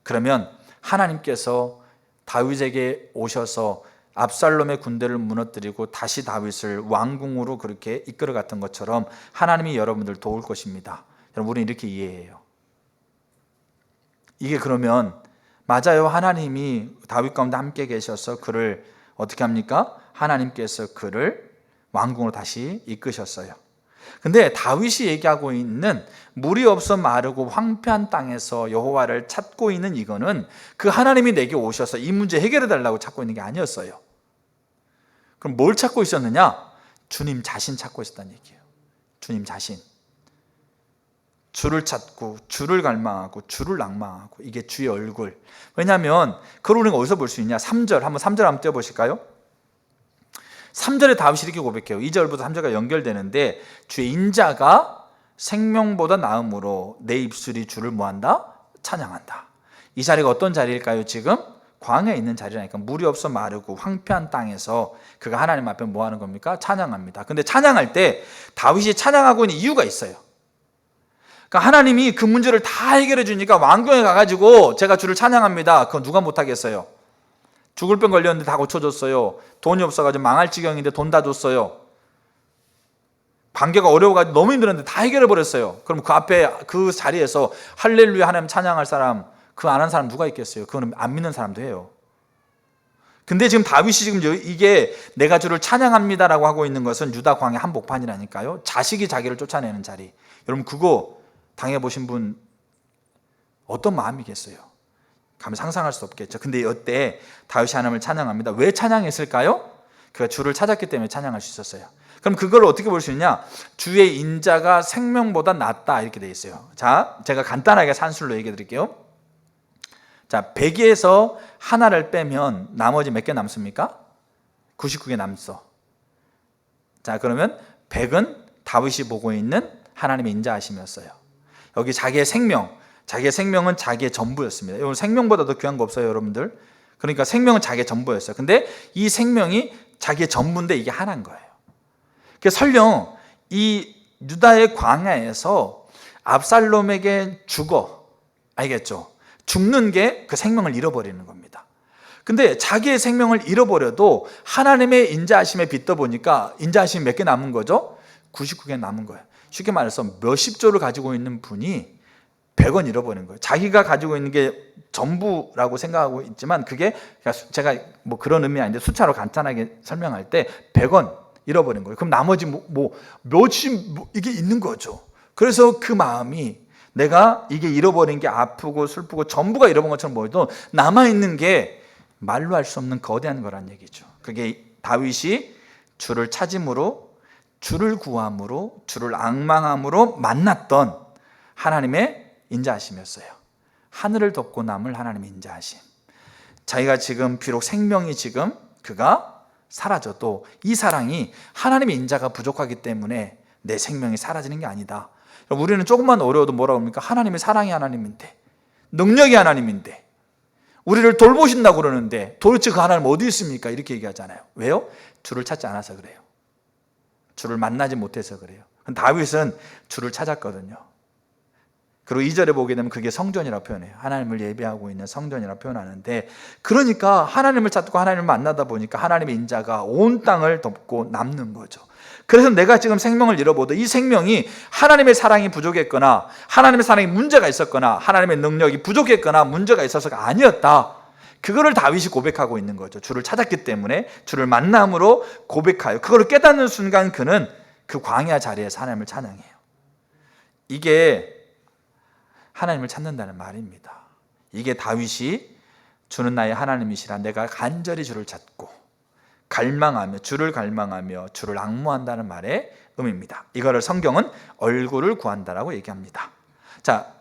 그러면 하나님께서 다윗에게 오셔서 압살롬의 군대를 무너뜨리고 다시 다윗을 왕궁으로 그렇게 이끌어 갔던 것처럼 하나님이 여러분들 도울 것입니다. 여러분, 우리는 이렇게 이해해요. 이게 그러면 맞아요. 하나님이 다윗 가운데 함께 계셔서 그를 어떻게 합니까? 하나님께서 그를 왕궁으로 다시 이끄셨어요. 근데 다윗이 얘기하고 있는 물이 없어 마르고 황폐한 땅에서 여호와를 찾고 있는 이거는 그 하나님이 내게 오셔서 이 문제 해결해 달라고 찾고 있는 게 아니었어요. 그럼 뭘 찾고 있었느냐? 주님 자신 찾고 있었다는 얘기예요. 주님 자신. 주를 찾고 주를 갈망하고 주를 낭망하고, 이게 주의 얼굴. 왜냐하면 그걸 우리가 어디서 볼 수 있냐? 3절 한번 띄워보실까요? 3절에 다윗이 이렇게 고백해요. 2절부터 3절과 연결되는데, 주의 인자가 생명보다 나음으로 내 입술이 주를 뭐한다? 찬양한다. 이 자리가 어떤 자리일까요? 지금 광야에 있는 자리라니까. 물이 없어 마르고 황폐한 땅에서 그가 하나님 앞에 뭐 하는 겁니까? 찬양합니다. 근데 찬양할 때 다윗이 찬양하고 있는 이유가 있어요. 그러니까 하나님이 그 문제를 다 해결해 주니까 왕궁에 가가지고 제가 주를 찬양합니다. 그건 누가 못하겠어요? 죽을 병 걸렸는데 다 고쳐줬어요. 돈이 없어가지고 망할 지경인데 돈 다 줬어요. 관계가 어려워가지고 너무 힘들었는데 다 해결해 버렸어요. 그럼 그 앞에 그 자리에서 할렐루야 하나님 찬양할 사람, 그 안 한 사람 누가 있겠어요? 그거는 안 믿는 사람도 해요. 근데 지금 다윗이 지금 이게 내가 주를 찬양합니다라고 하고 있는 것은 유다 광야 한복판이라니까요. 자식이 자기를 쫓아내는 자리. 여러분, 그거 당해보신 분 어떤 마음이겠어요? 감히 상상할 수 없겠죠. 근데 이때 다윗이 하나님을 찬양합니다. 왜 찬양했을까요? 그가 주를 찾았기 때문에 찬양할 수 있었어요. 그럼 그걸 어떻게 볼 수 있냐? 주의 인자가 생명보다 낫다, 이렇게 되어 있어요. 자, 제가 간단하게 산술로 얘기해 드릴게요. 자, 100에서 하나를 빼면 나머지 몇 개 남습니까? 99개 남죠. 자, 그러면 100은 다윗이 보고 있는 하나님의 인자하심이었어요. 여기 자기의 생명은 자기의 전부였습니다. 여러분, 생명보다 더 귀한 거 없어요, 여러분들? 그러니까 생명은 자기의 전부였어요. 근데 이 생명이 자기의 전부인데 이게 하나인 거예요. 그래서 설령 이 유다의 광야에서 압살롬에게 알겠죠? 죽는 게 그 생명을 잃어버리는 겁니다. 근데 자기의 생명을 잃어버려도 하나님의 인자하심에 빗더 보니까 인자하심이 몇 개 남은 거죠? 99개 남은 거예요. 쉽게 말해서 몇십 조를 가지고 있는 분이 100원 잃어버린 거예요. 자기가 가지고 있는 게 전부라고 생각하고 있지만 그게 제가 뭐 그런 의미 아닌데 숫자로 간단하게 설명할 때 100원 잃어버린 거예요. 그럼 나머지 몇십 이게 있는 거죠. 그래서 그 마음이 내가 이게 잃어버린 게 아프고 슬프고 전부가 잃어버린 것처럼 보여도 남아있는 게 말로 할 수 없는 거대한 거란 얘기죠. 그게 다윗이 주를 찾음으로, 주를 구함으로, 주를 앙망함으로 만났던 하나님의 인자하심이었어요. 하늘을 덮고 남을 하나님의 인자하심. 자기가 지금 비록 생명이 지금 그가 사라져도 이 사랑이 하나님의 인자가 부족하기 때문에 내 생명이 사라지는 게 아니다. 우리는 조금만 어려워도 뭐라고 합니까? 하나님의 사랑이 하나님인데, 능력이 하나님인데, 우리를 돌보신다고 그러는데 도대체 그 하나님 어디 있습니까? 이렇게 얘기하잖아요. 왜요? 주를 찾지 않아서 그래요. 주를 만나지 못해서 그래요. 다윗은 주를 찾았거든요. 그리고 2절에 보게 되면 그게 성전이라고 표현해요. 하나님을 예배하고 있는 성전이라고 표현하는데, 그러니까 하나님을 찾고 하나님을 만나다 보니까 하나님의 인자가 온 땅을 덮고 남는 거죠. 그래서 내가 지금 생명을 잃어보도 이 생명이 하나님의 사랑이 부족했거나 하나님의 사랑이 문제가 있었거나 하나님의 능력이 부족했거나 문제가 있어서가 아니었다. 그거를 다윗이 고백하고 있는 거죠. 주를 찾았기 때문에 주를 만남으로 고백하여 그걸 깨닫는 순간 그는 그 광야 자리에서 하나님을 찬양해요. 이게 하나님을 찾는다는 말입니다. 이게 다윗이 주는 나의 하나님이시라 내가 간절히 주를 찾고 주를 갈망하며 주를 앙모한다는 말의 의미입니다. 이거를 성경은 얼굴을 구한다라고 얘기합니다. 자,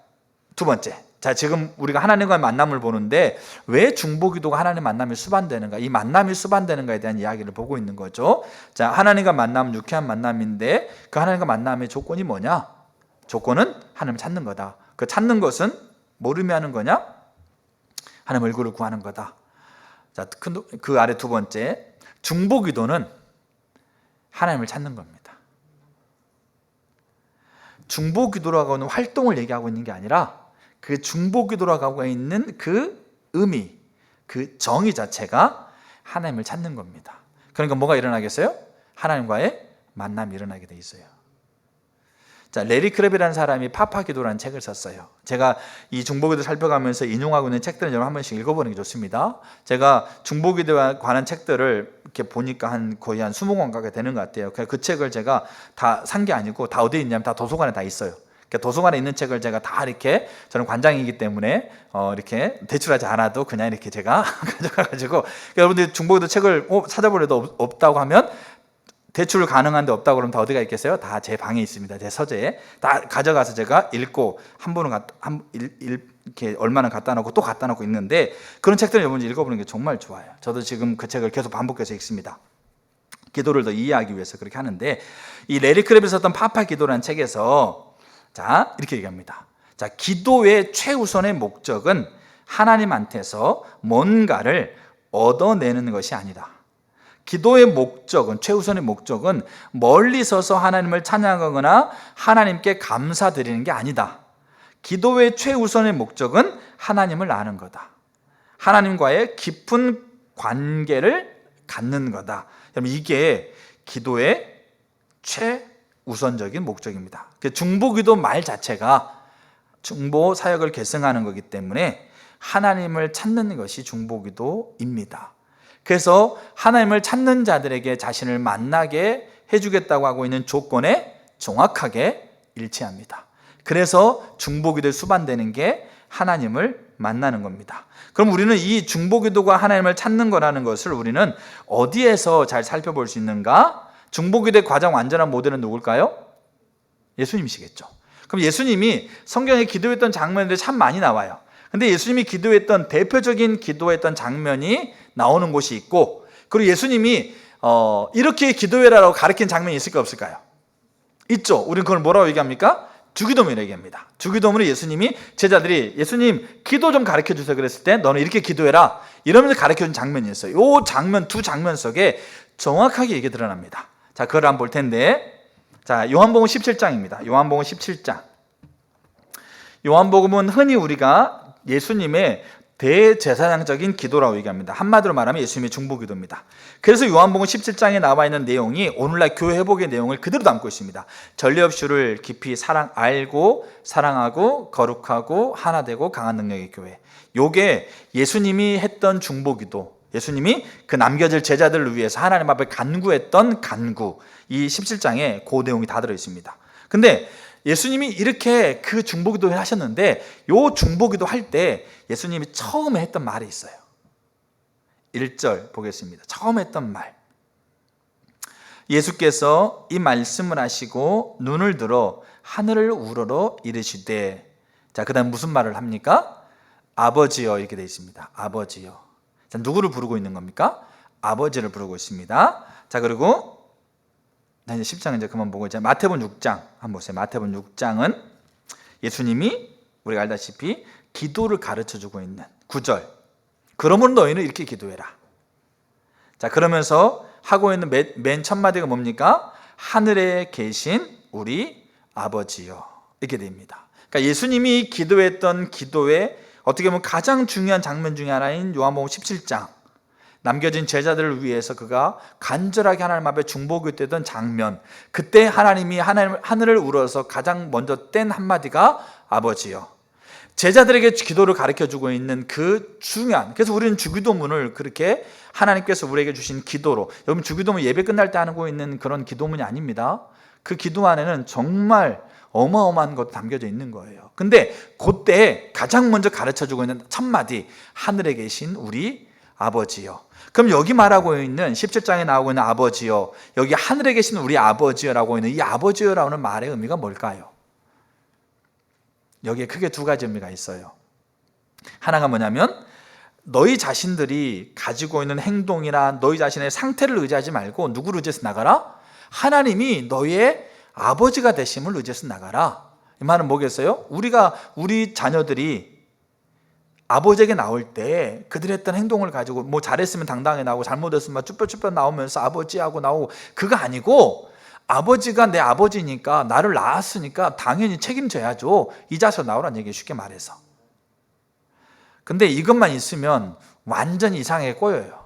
두 번째. 자, 지금 우리가 하나님과의 만남을 보는데 왜 중보기도가 하나님 만남이 수반되는가? 이 만남이 수반되는가에 대한 이야기를 보고 있는 거죠. 자, 하나님과 만남은 유쾌한 만남인데 그 하나님과 만남의 조건이 뭐냐? 조건은 하나님을 찾는 거다. 그 찾는 것은 뭘 의미하는 거냐? 하나님 얼굴을 구하는 거다. 자, 그 아래 두 번째. 중보기도는 하나님을 찾는 겁니다. 중보기도라고 하는 활동을 얘기하고 있는 게 아니라 그 중보기도라고 하고 있는 그 의미, 그 정의 자체가 하나님을 찾는 겁니다. 그러니까 뭐가 일어나겠어요? 하나님과의 만남이 일어나게 돼 있어요. 자, 레리 크랩이라는 사람이 파파기도라는 책을 썼어요. 제가 이 중보기도 살펴가면서 인용하고 있는 책들은 여러분 한 번씩 읽어보는 게 좋습니다. 제가 중보기도에 관한 책들을 이렇게 보니까 거의 한 20권 가까이 되는 것 같아요. 그 책을 제가 다 산 게 아니고 다 어디에 있냐면 다 도서관에 다 있어요. 도서관에 있는 책을 제가 다 이렇게, 저는 관장이기 때문에 이렇게 대출하지 않아도 그냥 이렇게 제가 가져가가지고, 여러분들이 중보기도 책을 찾아보려도 없다고 하면 대출 가능한데 없다고 그러면 다 어디가 있겠어요? 다 제 방에 있습니다. 제 서재에 다 가져가서 제가 읽고 한 번은 이렇게 얼마나 갖다 놓고 또 갖다 놓고 있는데, 그런 책들을 여러분이 읽어보는 게 정말 좋아요. 저도 지금 그 책을 계속 반복해서 읽습니다. 기도를 더 이해하기 위해서 그렇게 하는데, 이 레리 크랩이 썼던 파파 기도라는 책에서 자, 이렇게 얘기합니다. 자, 기도의 최우선의 목적은 하나님한테서 뭔가를 얻어내는 것이 아니다. 기도의 목적은, 최우선의 목적은 멀리 서서 하나님을 찬양하거나 하나님께 감사드리는 게 아니다. 기도의 최우선의 목적은 하나님을 아는 거다. 하나님과의 깊은 관계를 갖는 거다. 이게 기도의 최우선적인 목적입니다. 중보기도 말 자체가 중보 사역을 계승하는 거기 때문에 하나님을 찾는 것이 중보기도입니다. 그래서 하나님을 찾는 자들에게 자신을 만나게 해주겠다고 하고 있는 조건에 정확하게 일치합니다. 그래서 중보기도에 수반되는 게 하나님을 만나는 겁니다. 그럼 우리는 이 중보기도가 하나님을 찾는 거라는 것을 우리는 어디에서 잘 살펴볼 수 있는가? 중보기도의 가장 완전한 모델은 누굴까요? 예수님이시겠죠. 그럼 예수님이 성경에 기도했던 장면들이 참 많이 나와요. 근데 예수님이 기도했던 대표적인 기도했던 장면이 나오는 곳이 있고, 그리고 예수님이 이렇게 기도해라라고 가르친 장면이 있을까 없을까요? 있죠. 우리는 그걸 뭐라고 얘기합니까? 주기도문이라고 얘기합니다. 주기도문은 예수님이 제자들이 예수님 기도 좀 가르쳐 주세요 그랬을 때 너는 이렇게 기도해라 이러면서 가르쳐 준 장면이 있어요. 이 장면, 두 장면 속에 정확하게 이게 드러납니다. 자, 그걸 한번 볼 텐데, 자, 요한복음 17장입니다. 요한복음 17장. 요한복음은 흔히 우리가 예수님의 대제사장적인 기도라고 얘기합니다. 한마디로 말하면 예수님의 중보기도입니다. 그래서 요한복음 17장에 나와 있는 내용이 오늘날 교회 회복의 내용을 그대로 담고 있습니다. 전례 없이를 깊이 알고 사랑하고 거룩하고 하나 되고 강한 능력의 교회. 요게 예수님이 했던 중보기도, 예수님이 그 남겨질 제자들을 위해서 하나님 앞에 간구했던 간구, 이 17장에 그 내용이 다 들어있습니다. 근데 예수님이 이렇게 그 중보기도를 하셨는데 요 중보기도 할 때 예수님이 처음에 했던 말이 있어요. 1절 보겠습니다. 처음 했던 말. 예수께서 이 말씀을 하시고 눈을 들어 하늘을 우러러 이르시되, 자, 그 다음 무슨 말을 합니까? 아버지여, 이렇게 되어 있습니다. 아버지여. 자, 누구를 부르고 있는 겁니까? 아버지를 부르고 있습니다. 자, 그리고 이제 10장 이제 그만 보고 이제 마태복음 6장 한번 보세요. 마태복음 6장은 예수님이 우리가 알다시피 기도를 가르쳐주고 있는 9절. 그러므로 너희는 이렇게 기도해라. 자, 그러면서 하고 있는 맨 첫 마디가 뭡니까? 하늘에 계신 우리 아버지요, 이렇게 됩니다. 그러니까 예수님이 기도했던 기도의 어떻게 보면 가장 중요한 장면 중에 하나인 요한복음 17장, 남겨진 제자들을 위해서 그가 간절하게 하나님 앞에 중보기도했던 장면, 그때 하나님이 하늘을 우러서 가장 먼저 뗀 한마디가 아버지요. 제자들에게 기도를 가르쳐주고 있는 그 중요한, 그래서 우리는 주기도문을 그렇게 하나님께서 우리에게 주신 기도로, 여러분 주기도문 예배 끝날 때 하고 있는 그런 기도문이 아닙니다. 그 기도 안에는 정말 어마어마한 것도 담겨져 있는 거예요. 근데 그때 가장 먼저 가르쳐주고 있는 첫 마디, 하늘에 계신 우리 아버지요. 그럼 여기 말하고 있는 17장에 나오고 있는 아버지요, 여기 하늘에 계신 우리 아버지요라고 있는 이 아버지요라는 말의 의미가 뭘까요? 여기에 크게 두 가지 의미가 있어요. 하나가 뭐냐면 너희 자신들이 가지고 있는 행동이나 너희 자신의 상태를 의지하지 말고 누구를 의지해서 나가라? 하나님이 너희의 아버지가 되심을 의지해서 나가라. 이 말은 뭐겠어요? 우리 자녀들이 아버지에게 나올 때 그들이 했던 행동을 가지고 뭐 잘했으면 당당하게 나오고 잘못했으면 쭈뼛쭈뼛 나오면서 아버지하고 나오고, 그거 아니고 아버지가 내 아버지니까 나를 낳았으니까 당연히 책임져야죠, 이 자세로 나오라는 얘기예요, 쉽게 말해서. 근데 이것만 있으면 완전히 이상하게 꼬여요.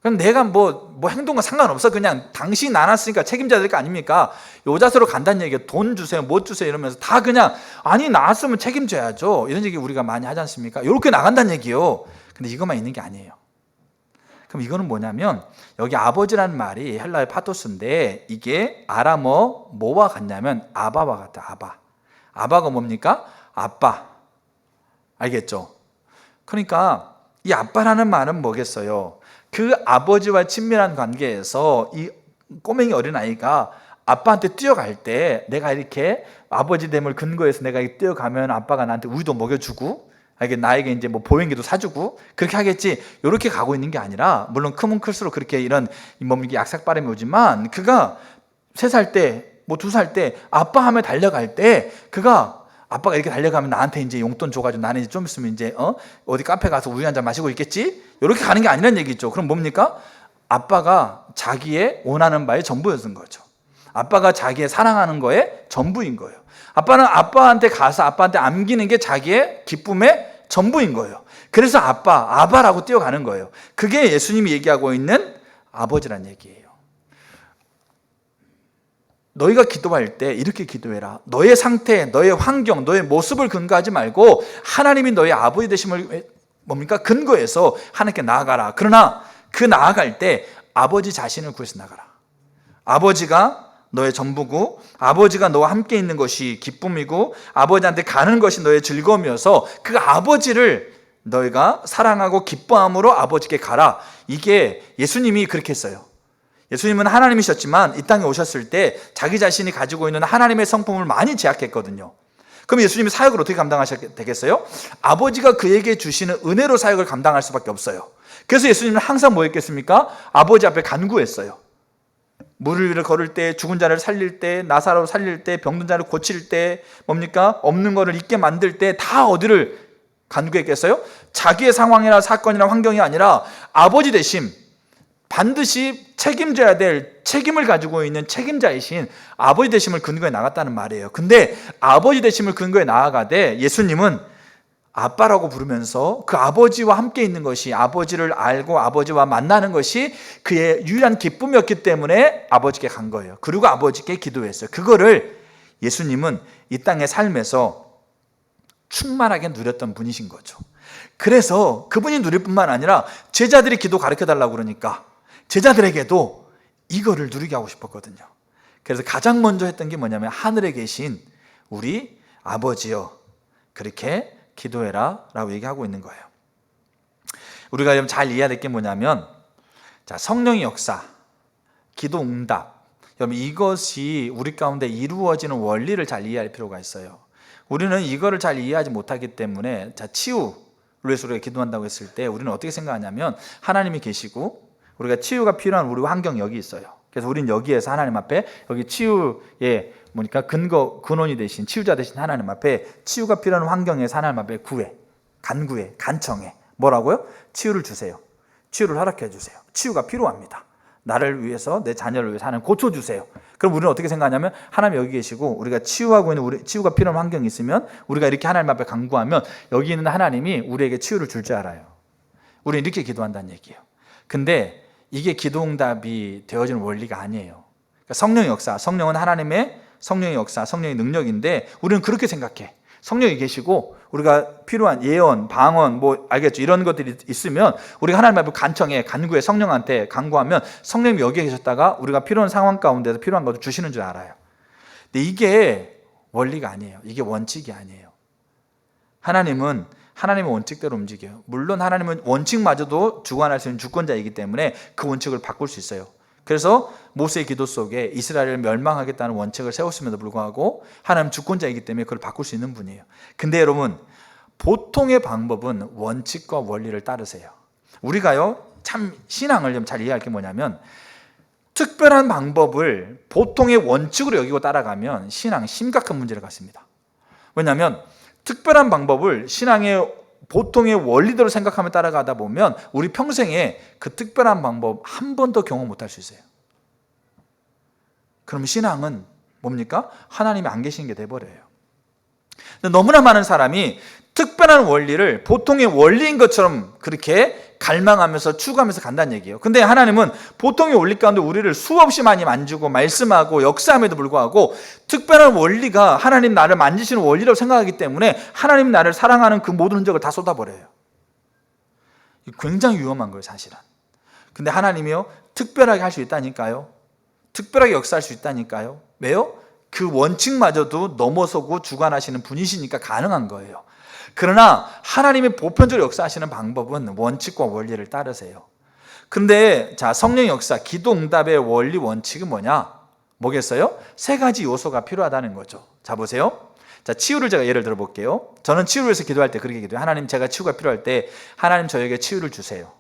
그럼 내가 뭐 행동과 상관없어, 그냥 당신이 낳았으니까 책임져야 될 거 아닙니까? 요 자세로 간다는 얘기예요. 돈 주세요, 뭐 주세요 이러면서 다 그냥 아니 낳았으면 책임져야죠, 이런 얘기 우리가 많이 하지 않습니까? 이렇게 나간다는 얘기예요. 근데 이것만 있는 게 아니에요. 그럼 이거는 뭐냐면 여기 아버지라는 말이 헬라의 파토스인데 이게 아람어 뭐와 같냐면 아바와 같아. 아바가 뭡니까? 아빠. 알겠죠? 그러니까 이 아빠라는 말은 뭐겠어요? 그 아버지와 친밀한 관계에서 이 꼬맹이 어린아이가 아빠한테 뛰어갈 때 내가 이렇게 아버지 됨을 근거해서 내가 뛰어가면 아빠가 나한테 우유도 먹여주고 나에게 이제 뭐 보행기도 사주고 그렇게 하겠지, 이렇게 가고 있는 게 아니라, 물론 크면 클수록 그렇게 이런 몸이 약삭바람이 오지만 그가 3살 때 뭐 2살 때 아빠 하며 달려갈 때 그가 아빠가 이렇게 달려가면 나한테 이제 용돈 줘가지고 나는 이제 좀 있으면 이제 어디 카페 가서 우유 한잔 마시고 있겠지? 이렇게 가는 게 아니란 얘기죠. 그럼 뭡니까? 아빠가 자기의 원하는 바의 전부였던 거죠. 아빠가 자기의 사랑하는 거에 전부인 거예요. 아빠는 아빠한테 가서 아빠한테 안기는 게 자기의 기쁨의 전부인 거예요. 그래서 아바라고 뛰어가는 거예요. 그게 예수님이 얘기하고 있는 아버지란 얘기예요. 너희가 기도할 때 이렇게 기도해라. 너의 상태, 너의 환경, 너의 모습을 근거하지 말고 하나님이 너의 아버지 되심을 뭡니까? 근거해서 하나님께 나아가라. 그러나 그 나아갈 때 아버지 자신을 구해서 나가라. 아버지가 너의 전부고 아버지가 너와 함께 있는 것이 기쁨이고 아버지한테 가는 것이 너의 즐거움이어서 그 아버지를 너희가 사랑하고 기뻐함으로 아버지께 가라. 이게 예수님이 그렇게 했어요. 예수님은 하나님이셨지만 이 땅에 오셨을 때 자기 자신이 가지고 있는 하나님의 성품을 많이 제약했거든요. 그럼 예수님이 사역을 어떻게 감당하셔야 되겠어요? 아버지가 그에게 주시는 은혜로 사역을 감당할 수밖에 없어요. 그래서 예수님은 항상 뭐 했겠습니까? 아버지 앞에 간구했어요. 물을 위로 걸을 때, 죽은 자를 살릴 때, 나사로 살릴 때, 병든 자를 고칠 때, 뭡니까? 없는 거를 있게 만들 때 다 어디를 간구했겠어요? 자기의 상황이나 사건이나 환경이 아니라 아버지 되심, 반드시 책임져야 될 책임을 가지고 있는 책임자이신 아버지 되심을 근거에 나갔다는 말이에요. 근데 아버지 되심을 근거에 나아가되 예수님은 아빠라고 부르면서 그 아버지와 함께 있는 것이, 아버지를 알고 아버지와 만나는 것이 그의 유일한 기쁨이었기 때문에 아버지께 간 거예요. 그리고 아버지께 기도했어요. 그거를 예수님은 이 땅의 삶에서 충만하게 누렸던 분이신 거죠. 그래서 그분이 누릴 뿐만 아니라 제자들이 기도 가르쳐달라고 그러니까 제자들에게도 이거를 누리게 하고 싶었거든요. 그래서 가장 먼저 했던 게 뭐냐면 하늘에 계신 우리 아버지여 그렇게 기도해라 라고 얘기하고 있는 거예요. 우리가 좀 잘 이해해야 될 게 뭐냐면, 자, 성령의 역사, 기도 응답, 여러분 이것이 우리 가운데 이루어지는 원리를 잘 이해할 필요가 있어요. 우리는 이거를 잘 이해하지 못하기 때문에, 자, 치유를 위해서 우리가 기도한다고 했을 때 우리는 어떻게 생각하냐면 하나님이 계시고 우리가 치유가 필요한 우리 환경이 여기 있어요. 그래서 우리는 여기에서 하나님 앞에, 여기 치유의 뭐니까 근원이 되신, 치유자 되신 하나님 앞에, 치유가 필요한 환경에서 하나님 앞에 간구해, 간청해. 뭐라고요? 치유를 주세요. 치유를 허락해 주세요. 치유가 필요합니다. 나를 위해서, 내 자녀를 위해서 하나님 고쳐주세요. 그럼 우리는 어떻게 생각하냐면 하나님 여기 계시고 우리가 치유하고 있는 치유가 필요한 환경이 있으면 우리가 이렇게 하나님 앞에 간구하면 여기 있는 하나님이 우리에게 치유를 줄 줄 알아요. 우리는 이렇게 기도한다는 얘기예요. 근데 이게 기도응답이 되어지는 원리가 아니에요. 그러니까 성령의 역사, 성령은 하나님의 성령의 역사, 성령의 능력인데 우리는 그렇게 생각해. 성령이 계시고 우리가 필요한 예언, 방언, 뭐 알겠죠? 이런 것들이 있으면 우리가 하나님 앞에 간청해, 간구해, 성령한테 간구하면 성령이 여기에 계셨다가 우리가 필요한 상황 가운데서 필요한 것을 주시는 줄 알아요. 근데 이게 원리가 아니에요. 이게 원칙이 아니에요. 하나님은 하나님의 원칙대로 움직여요. 물론 하나님은 원칙마저도 주관할 수 있는 주권자이기 때문에 그 원칙을 바꿀 수 있어요. 그래서 모세의 기도 속에 이스라엘을 멸망하겠다는 원칙을 세웠음에도 불구하고 하나님 주권자이기 때문에 그걸 바꿀 수 있는 분이에요. 근데 여러분, 보통의 방법은 원칙과 원리를 따르세요. 우리가요, 참 신앙을 좀 잘 이해할 게 뭐냐면 특별한 방법을 보통의 원칙으로 여기고 따라가면 신앙 심각한 문제를 갖습니다. 왜냐하면 특별한 방법을 신앙의 보통의 원리대로 생각하며 따라가다 보면 우리 평생에 그 특별한 방법 한 번도 경험 못할 수 있어요. 그럼 신앙은 뭡니까? 하나님이 안 계시는 게 돼버려요. 너무나 많은 사람이 특별한 원리를 보통의 원리인 것처럼 그렇게 갈망하면서 추구하면서 간다는 얘기예요. 근데 하나님은 보통의 원리 가운데 우리를 수없이 많이 만지고 말씀하고 역사함에도 불구하고 특별한 원리가 하나님 나를 만지시는 원리라고 생각하기 때문에 하나님 나를 사랑하는 그 모든 흔적을 다 쏟아버려요. 굉장히 위험한 거예요, 사실은. 근데 하나님이요, 특별하게 할 수 있다니까요. 특별하게 역사할 수 있다니까요. 왜요? 그 원칙마저도 넘어서고 주관하시는 분이시니까 가능한 거예요. 그러나 하나님이 보편적으로 역사하시는 방법은 원칙과 원리를 따르세요. 근데 자, 성령의 역사, 기도 응답의 원리 원칙은 뭐겠어요? 세 가지 요소가 필요하다는 거죠. 자, 보세요. 자, 치유를 제가 예를 들어 볼게요. 저는 치유를 위해서 기도할 때 그렇게 기도해요. 하나님, 제가 치유가 필요할 때 하나님 저에게 치유를 주세요.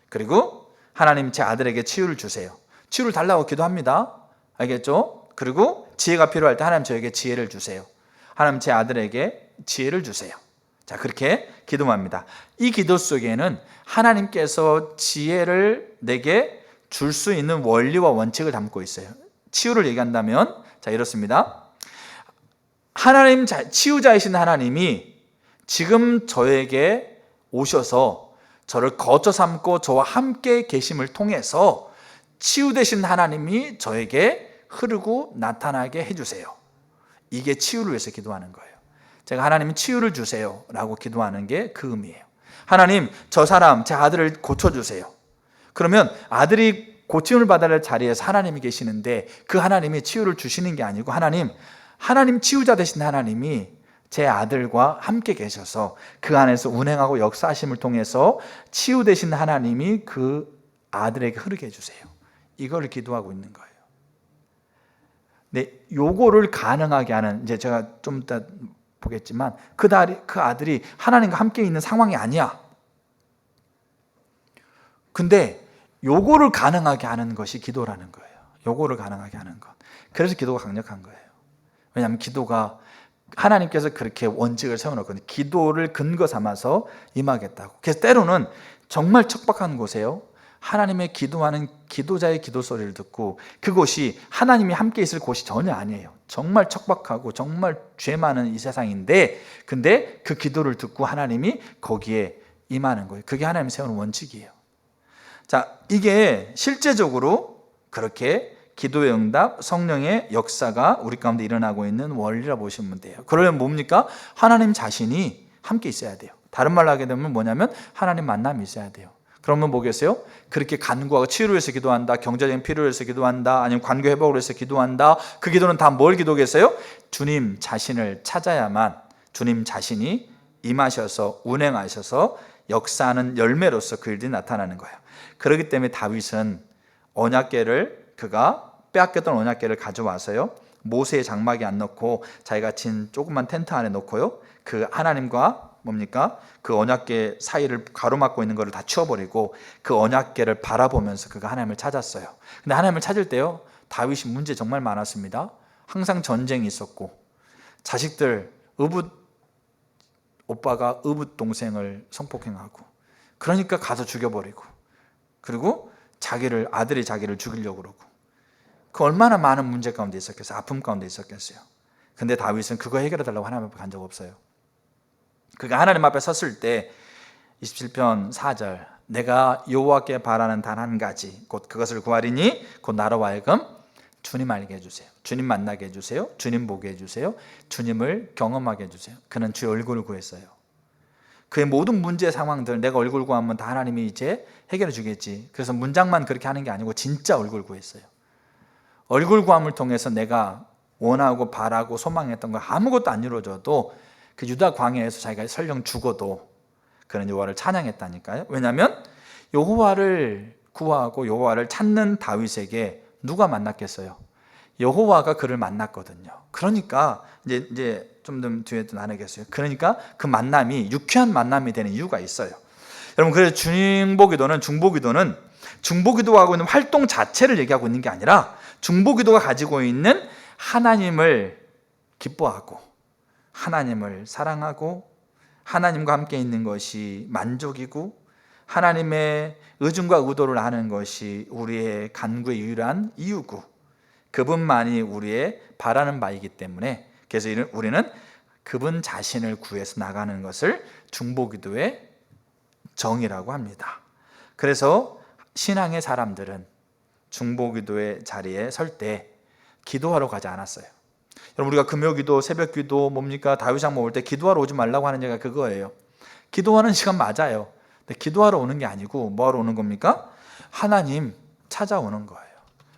그리고 하나님 제 아들에게 치유를 주세요. 치유를 달라고 기도합니다. 알겠죠? 그리고 지혜가 필요할 때 하나님 저에게 지혜를 주세요. 하나님 제 아들에게 지혜를 주세요. 자, 그렇게 기도합니다. 이 기도 속에는 하나님께서 지혜를 내게 줄 수 있는 원리와 원칙을 담고 있어요. 치유를 얘기한다면 자, 이렇습니다. 하나님, 치유자이신 하나님이 지금 저에게 오셔서 저를 거처 삼고 저와 함께 계심을 통해서 치유되신 하나님이 저에게 흐르고 나타나게 해주세요. 이게 치유를 위해서 기도하는 거예요. 제가 하나님 치유를 주세요 라고 기도하는 게 그 의미예요. 하나님, 저 사람, 제 아들을 고쳐주세요. 그러면 아들이 고침을 받아야 할 자리에서 하나님이 계시는데 그 하나님이 치유를 주시는 게 아니고 하나님 치유자 되신 하나님이 제 아들과 함께 계셔서 그 안에서 운행하고 역사하심을 통해서 치유되신 하나님이 그 아들에게 흐르게 해주세요. 이걸 기도하고 있는 거예요. 네, 요거를 가능하게 하는, 이제 제가 좀 이따 보겠지만 그 아들이 하나님과 함께 있는 상황이 아니야. 근데 요거를 가능하게 하는 것이 기도라는 거예요. 요거를 가능하게 하는 것. 그래서 기도가 강력한 거예요. 왜냐하면 기도가 하나님께서 그렇게 원칙을 세워놓거든요. 기도를 근거 삼아서 임하겠다고. 그래서 때로는 정말 척박한 곳에요, 하나님의 기도하는 기도자의 기도 소리를 듣고, 그곳이 하나님이 함께 있을 곳이 전혀 아니에요. 정말 척박하고 정말 죄 많은 이 세상인데, 근데 그 기도를 듣고 하나님이 거기에 임하는 거예요. 그게 하나님이 세우는 원칙이에요. 자, 이게 실제적으로 그렇게 기도의 응답, 성령의 역사가 우리 가운데 일어나고 있는 원리라 보시면 돼요. 그러려면 뭡니까? 하나님 자신이 함께 있어야 돼요. 다른 말로 하게 되면 뭐냐면 하나님 만남이 있어야 돼요. 그러면 뭐겠어요? 그렇게 간구하고 치유를 위해서 기도한다, 경제적인 필요를 위해서 기도한다, 아니면 관계 회복을 위해서 기도한다. 그 기도는 다 뭘 기도겠어요? 주님 자신을 찾아야만 주님 자신이 임하셔서 운행하셔서 역사하는 열매로서 그 일들이 나타나는 거예요. 그렇기 때문에 다윗은 언약궤를, 그가 빼앗겼던 언약궤를 가져와서요, 모세의 장막에 안 넣고 자기가 진 조그만 텐트 안에 넣고요, 그 하나님과 뭡니까? 그 언약궤 사이를 가로막고 있는 것을 다 치워버리고 그 언약궤를 바라보면서 그가 하나님을 찾았어요. 근데 하나님을 찾을 때요, 다윗이 문제 정말 많았습니다. 항상 전쟁이 있었고, 자식들 오빠가 의붓 동생을 성폭행하고, 그러니까 가서 죽여버리고, 그리고 아들이 자기를 죽이려고 그러고, 그 얼마나 많은 문제 가운데 있었겠어요. 아픔 가운데 있었겠어요. 근데 다윗은 그거 해결해 달라고 하나님 앞에 간 적 없어요. 그가 하나님 앞에 섰을 때 27편 4절, 내가 여호와께 바라는 단 한 가지 곧 그것을 구하리니 곧 나로 하여금 주님 알게 해주세요, 주님 만나게 해주세요, 주님 보게 해주세요, 주님을 경험하게 해주세요. 그는 주의 얼굴을 구했어요. 그의 모든 문제 상황들, 내가 얼굴 구하면 다 하나님이 이제 해결해 주겠지. 그래서 문장만 그렇게 하는 게 아니고 진짜 얼굴 구했어요. 얼굴 구함을 통해서 내가 원하고 바라고 소망했던 거 아무것도 안 이루어져도 그 유다 광야에서 자기가 설령 죽어도 그는 여호와를 찬양했다니까요. 왜냐하면 여호와를 구하고 여호와를 찾는 다윗에게 누가 만났겠어요? 여호와가 그를 만났거든요. 그러니까 이제 좀 더 뒤에 또 나누겠어요. 그러니까 그 만남이 유쾌한 만남이 되는 이유가 있어요. 여러분, 그래서 중보기도는 중보기도하고 있는 활동 자체를 얘기하고 있는 게 아니라 중보기도가 가지고 있는 하나님을 기뻐하고 하나님을 사랑하고 하나님과 함께 있는 것이 만족이고 하나님의 의중과 의도를 아는 것이 우리의 간구의 유일한 이유고 그분만이 우리의 바라는 바이기 때문에, 그래서 우리는 그분 자신을 구해서 나가는 것을 중보기도의 정의라고 합니다. 그래서 신앙의 사람들은 중보기도의 자리에 설 때 기도하러 가지 않았어요. 여러분, 우리가 금요기도, 새벽기도 뭡니까? 다윗왕 먹을 때 기도하러 오지 말라고 하는 얘기가 그거예요. 기도하는 시간 맞아요. 근데 기도하러 오는 게 아니고 뭐하러 오는 겁니까? 하나님 찾아오는 거예요.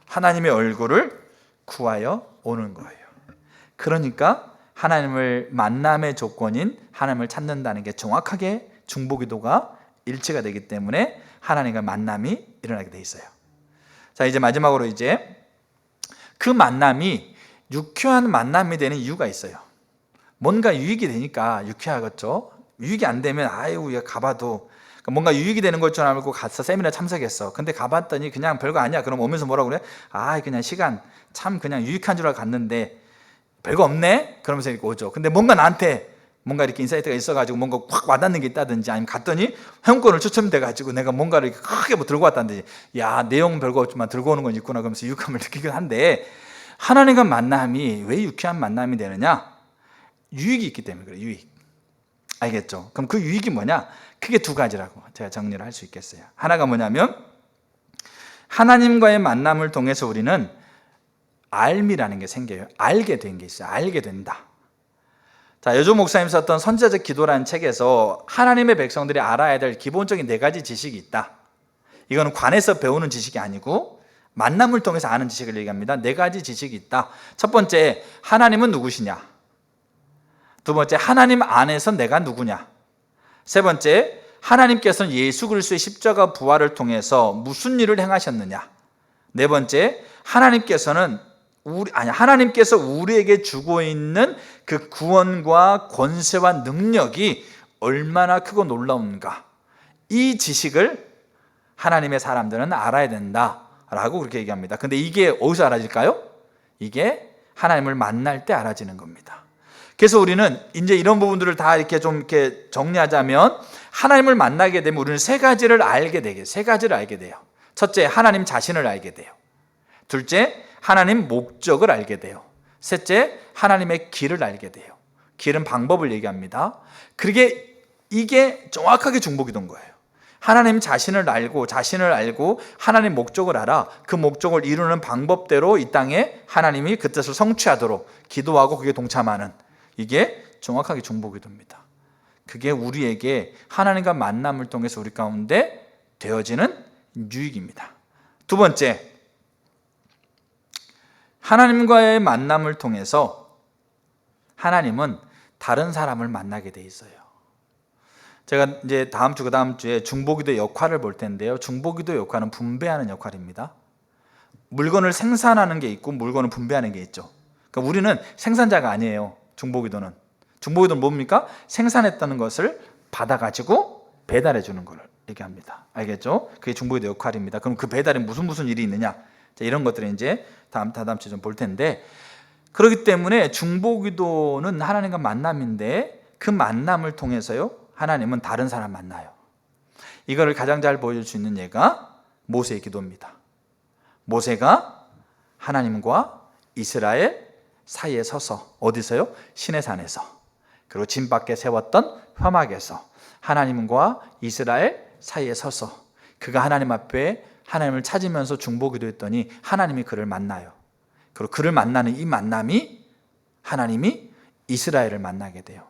하나님의 얼굴을 구하여 오는 거예요. 그러니까 하나님을 만남의 조건인 하나님을 찾는다는 게 정확하게 중보기도가 일치가 되기 때문에 하나님과 만남이 일어나게 돼 있어요. 자, 이제 마지막으로 이제 그 만남이 유쾌한 만남이 되는 이유가 있어요. 뭔가 유익이 되니까 유쾌하겠죠. 유익이 안 되면 아유 가봐도, 뭔가 유익이 되는 걸 줄 알고 가서 세미나 참석했어. 근데 가봤더니 그냥 별거 아니야. 그럼 오면서 뭐라고 그래? 그냥 시간 참 그냥 유익한 줄 알고 갔는데 별거 없네? 그러면서 이렇게 오죠. 근데 뭔가 이렇게 인사이트가 있어가지고 뭔가 확 와닿는 게 있다든지, 아니면 갔더니 회원권을 추첨돼가지고 내가 뭔가를 이렇게 크게 들고 왔다든지, 야, 내용 별거 없지만 들고 오는 건 있구나 그러면서 유익함을 느끼긴 한데, 하나님과 만남이 왜 유쾌한 만남이 되느냐? 유익이 있기 때문에 그래요. 유익. 알겠죠? 그럼 그 유익이 뭐냐? 크게 두 가지라고 제가 정리를 할 수 있겠어요. 하나가 뭐냐면 하나님과의 만남을 통해서 우리는 알미라는 게 생겨요. 알게 된 게 있어요. 알게 된다. 자, 여조 목사님 썼던 선지자적 기도라는 책에서 하나님의 백성들이 알아야 될 기본적인 4가지 지식이 있다. 이거는 관에서 배우는 지식이 아니고 만남을 통해서 아는 지식을 얘기합니다. 4가지 지식이 있다. 첫 번째, 하나님은 누구시냐? 두 번째, 하나님 안에서 내가 누구냐? 세 번째, 하나님께서는 예수 그리스도의 십자가 부활을 통해서 무슨 일을 행하셨느냐? 네 번째, 하나님께서 우리에게 주고 있는 그 구원과 권세와 능력이 얼마나 크고 놀라운가? 이 지식을 하나님의 사람들은 알아야 된다. 라고 그렇게 얘기합니다. 근데 이게 어디서 알아질까요? 이게 하나님을 만날 때 알아지는 겁니다. 그래서 우리는 이제 이런 부분들을 다 이렇게 좀 이렇게 정리하자면, 하나님을 만나게 되면 우리는 세 가지를 알게 돼요. 첫째, 하나님 자신을 알게 돼요. 둘째, 하나님 목적을 알게 돼요. 셋째, 하나님의 길을 알게 돼요. 길은 방법을 얘기합니다. 그게 이게 정확하게 중보기도인 거예요. 하나님 자신을 알고 하나님 목적을 알아 그 목적을 이루는 방법대로 이 땅에 하나님이 그 뜻을 성취하도록 기도하고 그게 동참하는, 이게 정확하게 중보기도입니다. 그게 우리에게 하나님과 만남을 통해서 우리 가운데 되어지는 유익입니다. 두 번째, 하나님과의 만남을 통해서 하나님은 다른 사람을 만나게 돼 있어요. 제가 이제 다음 주, 그 다음 주에 중보기도의 역할을 볼 텐데요. 중보기도의 역할은 분배하는 역할입니다. 물건을 생산하는 게 있고 물건을 분배하는 게 있죠. 그러니까 우리는 생산자가 아니에요. 중보기도는 뭡니까? 생산했다는 것을 받아가지고 배달해 주는 걸 얘기합니다. 알겠죠? 그게 중보기도 역할입니다. 그럼 그 배달에 무슨 일이 있느냐? 자, 이런 것들을 이제 다음 주에 좀 볼 텐데, 그렇기 때문에 중보기도는 하나님과 만남인데 그 만남을 통해서요, 하나님은 다른 사람 만나요. 이거를 가장 잘 보여줄 수 있는 예가 모세의 기도입니다. 모세가 하나님과 이스라엘 사이에 서서, 어디서요? 시내산에서, 그리고 진 밖에 세웠던 화막에서 하나님과 이스라엘 사이에 서서 그가 하나님 앞에 하나님을 찾으면서 중보기도했더니 하나님이 그를 만나요. 그리고 그를 만나는 이 만남이 하나님이 이스라엘을 만나게 돼요.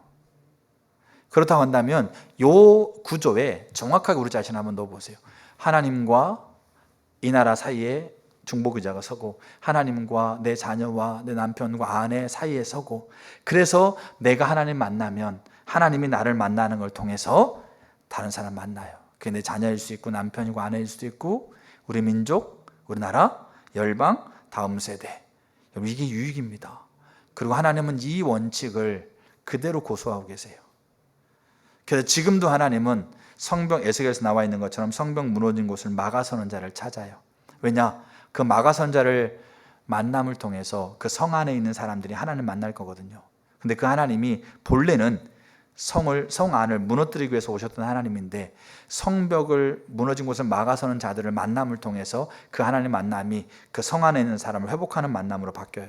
그렇다고 한다면 이 구조에 정확하게 우리 자신 한번 넣어보세요. 하나님과 이 나라 사이에 중보기자가 서고, 하나님과 내 자녀와 내 남편과 아내 사이에 서고, 그래서 내가 하나님 만나면 하나님이 나를 만나는 걸 통해서 다른 사람 만나요. 그게 내 자녀일 수 있고 남편이고 아내일 수도 있고 우리 민족, 우리나라, 열방, 다음 세대. 이게 유익입니다. 그리고 하나님은 이 원칙을 그대로 고수하고 계세요. 그래서 지금도 하나님은 성벽, 에스겔에서 나와 있는 것처럼 성벽 무너진 곳을 막아서는 자를 찾아요. 왜냐? 그 막아선 자를 만남을 통해서 그 성 안에 있는 사람들이 하나님 만날 거거든요. 근데 그 하나님이 본래는 성 안을 무너뜨리기 위해서 오셨던 하나님인데, 성벽을 무너진 곳을 막아서는 자들을 만남을 통해서 그 하나님 만남이 그 성 안에 있는 사람을 회복하는 만남으로 바뀌어요.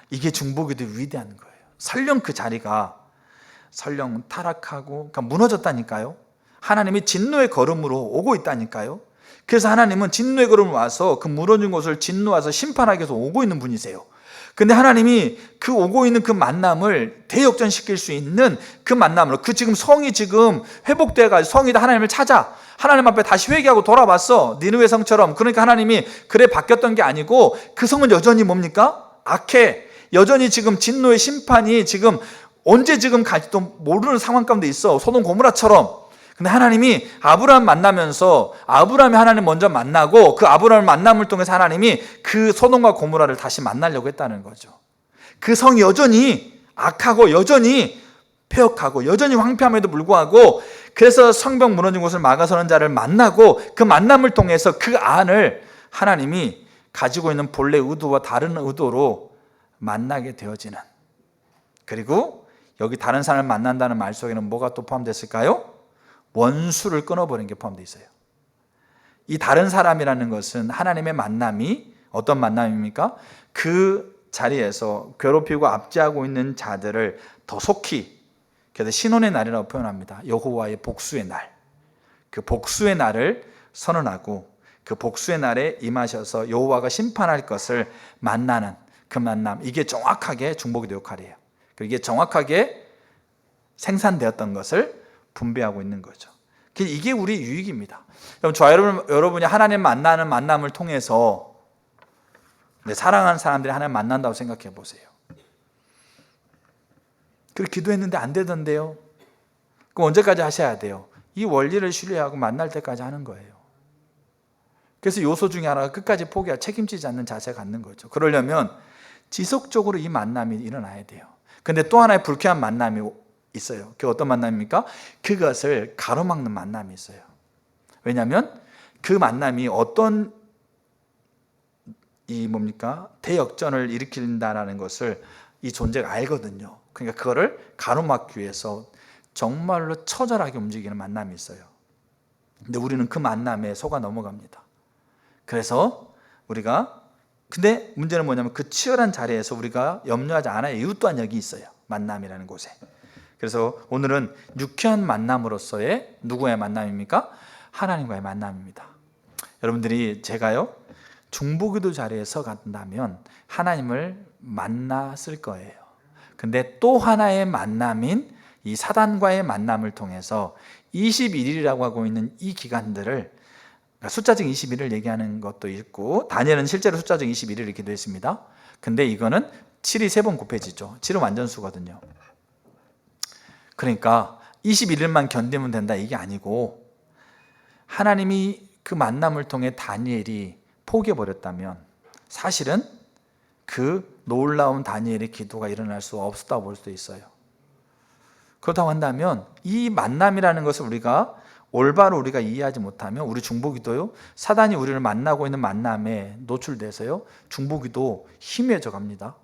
이게 중보기도의 위대한 거예요. 설령 그 자리가 설령 타락하고 그러니까 무너졌다니까요. 하나님이 진노의 걸음으로 오고 있다니까요. 그래서 하나님은 진노의 걸음으로 와서 그 무너진 곳을 진노와서 심판하기 위해서 오고 있는 분이세요. 근데 하나님이 그 오고 있는 그 만남을 대역전시킬 수 있는 그 만남으로, 그 지금 성이 지금 회복돼가지고 성이 하나님을 찾아 하나님 앞에 다시 회개하고 돌아왔어. 니느웨 성처럼. 그러니까 하나님이 그래 바뀌었던 게 아니고 그 성은 여전히 뭡니까? 악해. 여전히 지금 진노의 심판이 지금 언제 지금 갈지도 모르는 상황 가운데 있어. 소돔 고모라처럼. 근데 하나님이 아브라함 만나면서 아브라함이 하나님 먼저 만나고 그 아브라함 만남을 통해서 하나님이 그 소돔과 고모라를 다시 만나려고 했다는 거죠. 그 성이 여전히 악하고 여전히 폐역하고 여전히 황폐함에도 불구하고, 그래서 성벽 무너진 곳을 막아서는 자를 만나고 그 만남을 통해서 그 안을 하나님이 가지고 있는 본래 의도와 다른 의도로 만나게 되어지는, 그리고 여기 다른 사람을 만난다는 말 속에는 뭐가 또 포함됐을까요? 원수를 끊어버리는 게 포함되어 있어요. 이 다른 사람이라는 것은 하나님의 만남이 어떤 만남입니까? 그 자리에서 괴롭히고 압제하고 있는 자들을 더 속히, 그래서 신혼의 날이라고 표현합니다. 여호와의 복수의 날, 그 복수의 날을 선언하고 그 복수의 날에 임하셔서 여호와가 심판할 것을 만나는 그 만남, 이게 정확하게 중보기도 역할이에요. 이게 정확하게 생산되었던 것을 분배하고 있는 거죠. 이게 우리 유익입니다. 여러분이 하나님 만나는 만남을 통해서 사랑하는 사람들이 하나님 만난다고 생각해 보세요. 그렇게 기도했는데 안 되던데요. 그럼 언제까지 하셔야 돼요? 이 원리를 신뢰하고 만날 때까지 하는 거예요. 그래서 요소 중에 하나가 끝까지 포기하고 책임지지 않는 자세가 갖는 거죠. 그러려면 지속적으로 이 만남이 일어나야 돼요. 근데 또 하나의 불쾌한 만남이 있어요. 그게 어떤 만남입니까? 그것을 가로막는 만남이 있어요. 왜냐하면 그 만남이 어떤 대역전을 일으킨다라는 것을 이 존재가 알거든요. 그러니까 그거를 가로막기 위해서 정말로 처절하게 움직이는 만남이 있어요. 근데 우리는 그 만남에 속아 넘어갑니다. 그래서 근데 문제는 뭐냐면 그 치열한 자리에서 우리가 염려하지 않아야 이유 또한 여기 있어요. 만남이라는 곳에. 그래서 오늘은 유쾌한 만남으로서의 누구의 만남입니까? 하나님과의 만남입니다. 여러분들이 제가요 중보기도 자리에서 간다면 하나님을 만났을 거예요. 근데 또 하나의 만남인 이 사단과의 만남을 통해서 21일이라고 하고 있는 이 기간들을, 숫자적 21을 얘기하는 것도 있고, 다니엘은 실제로 숫자적 21일을 기도했습니다. 근데 이거는 7이 3번 곱해지죠. 7은 완전수거든요. 그러니까 21일만 견디면 된다 이게 아니고, 하나님이 그 만남을 통해 다니엘이 포기해버렸다면 사실은 그 놀라운 다니엘의 기도가 일어날 수 없었다고 볼 수도 있어요. 그렇다고 한다면 이 만남이라는 것을 올바로 우리가 이해하지 못하면 우리 중보기도요, 사단이 우리를 만나고 있는 만남에 노출돼서요 중보기도 희미해져 갑니다.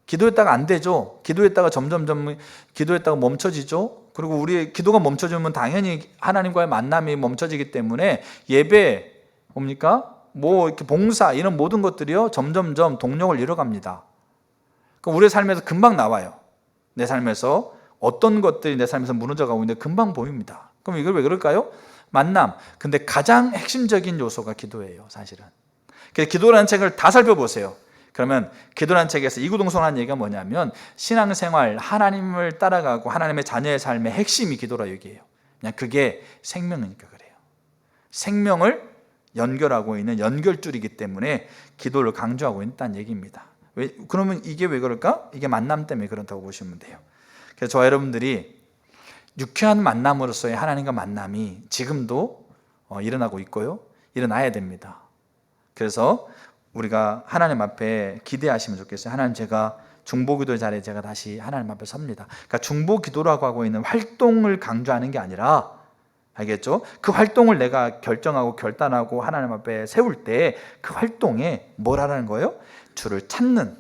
기도했다가 안 되죠. 기도했다가 점점점 기도했다가 멈춰지죠. 그리고 우리의 기도가 멈춰지면 당연히 하나님과의 만남이 멈춰지기 때문에 예배 이렇게 봉사 이런 모든 것들이요 점점점 동력을 잃어갑니다. 그러니까 우리의 삶에서 금방 나와요. 내 삶에서 어떤 것들이 내 삶에서 무너져가고 있는데 금방 보입니다. 그럼 이걸 왜 그럴까요? 만남. 근데 가장 핵심적인 요소가 기도예요, 사실은. 그래서 기도라는 책을 다 살펴보세요. 그러면 기도라는 책에서 이구동성한 얘기가 뭐냐면 신앙생활, 하나님을 따라가고 하나님의 자녀의 삶의 핵심이 기도라 얘기해요. 그냥 그게 생명이니까 그래요. 생명을 연결하고 있는 연결줄이기 때문에 기도를 강조하고 있다는 얘기입니다. 그러면 이게 왜 그럴까? 이게 만남 때문에 그렇다고 보시면 돼요. 그래서 저와 여러분들이 유쾌한 만남으로서의 하나님과 만남이 지금도 일어나고 있고요, 일어나야 됩니다. 그래서 우리가 하나님 앞에 기대하시면 좋겠어요. 하나님, 제가 중보기도의 자리에 제가 다시 하나님 앞에 섭니다. 그러니까 중보기도라고 하고 있는 활동을 강조하는 게 아니라, 알겠죠? 그 활동을 내가 결정하고 결단하고 하나님 앞에 세울 때 그 활동에 뭘 하라는 거예요? 주를 찾는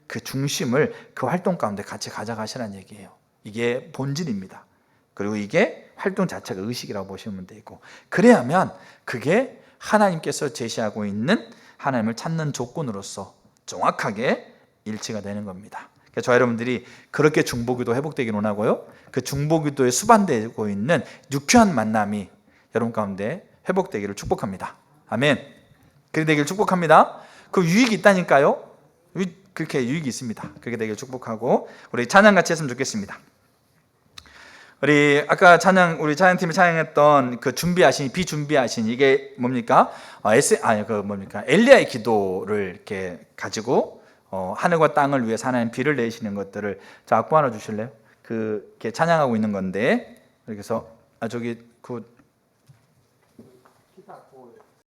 그 중심을 그 활동 가운데 같이 가져가시라는 얘기예요. 이게 본질입니다. 그리고 이게 활동 자체가 의식이라고 보시면 되고, 그래야면 그게 하나님께서 제시하고 있는 하나님을 찾는 조건으로서 정확하게 일치가 되는 겁니다. 그래서 저 여러분들이 그렇게 중보기도 회복되기를 원하고요, 그 중보기도에 수반되고 있는 유쾌한 만남이 여러분 가운데 회복되기를 축복합니다. 아멘. 그렇게 되기를 축복합니다. 그 유익이 있다니까요. 그렇게 유익이 있습니다. 그렇게 되기를 축복하고, 우리 찬양 같이 했으면 좋겠습니다. 우리 아까 우리 찬양팀이 찬양했던 그 비준비하신 이게 뭡니까? 엘리야의 기도를 이렇게 가지고 하늘과 땅을 위해 하나님 비를 내리시는 것들을 악보 하나 주실래요? 이렇게 찬양하고 있는 건데, 그래서 저기 그 기타 악보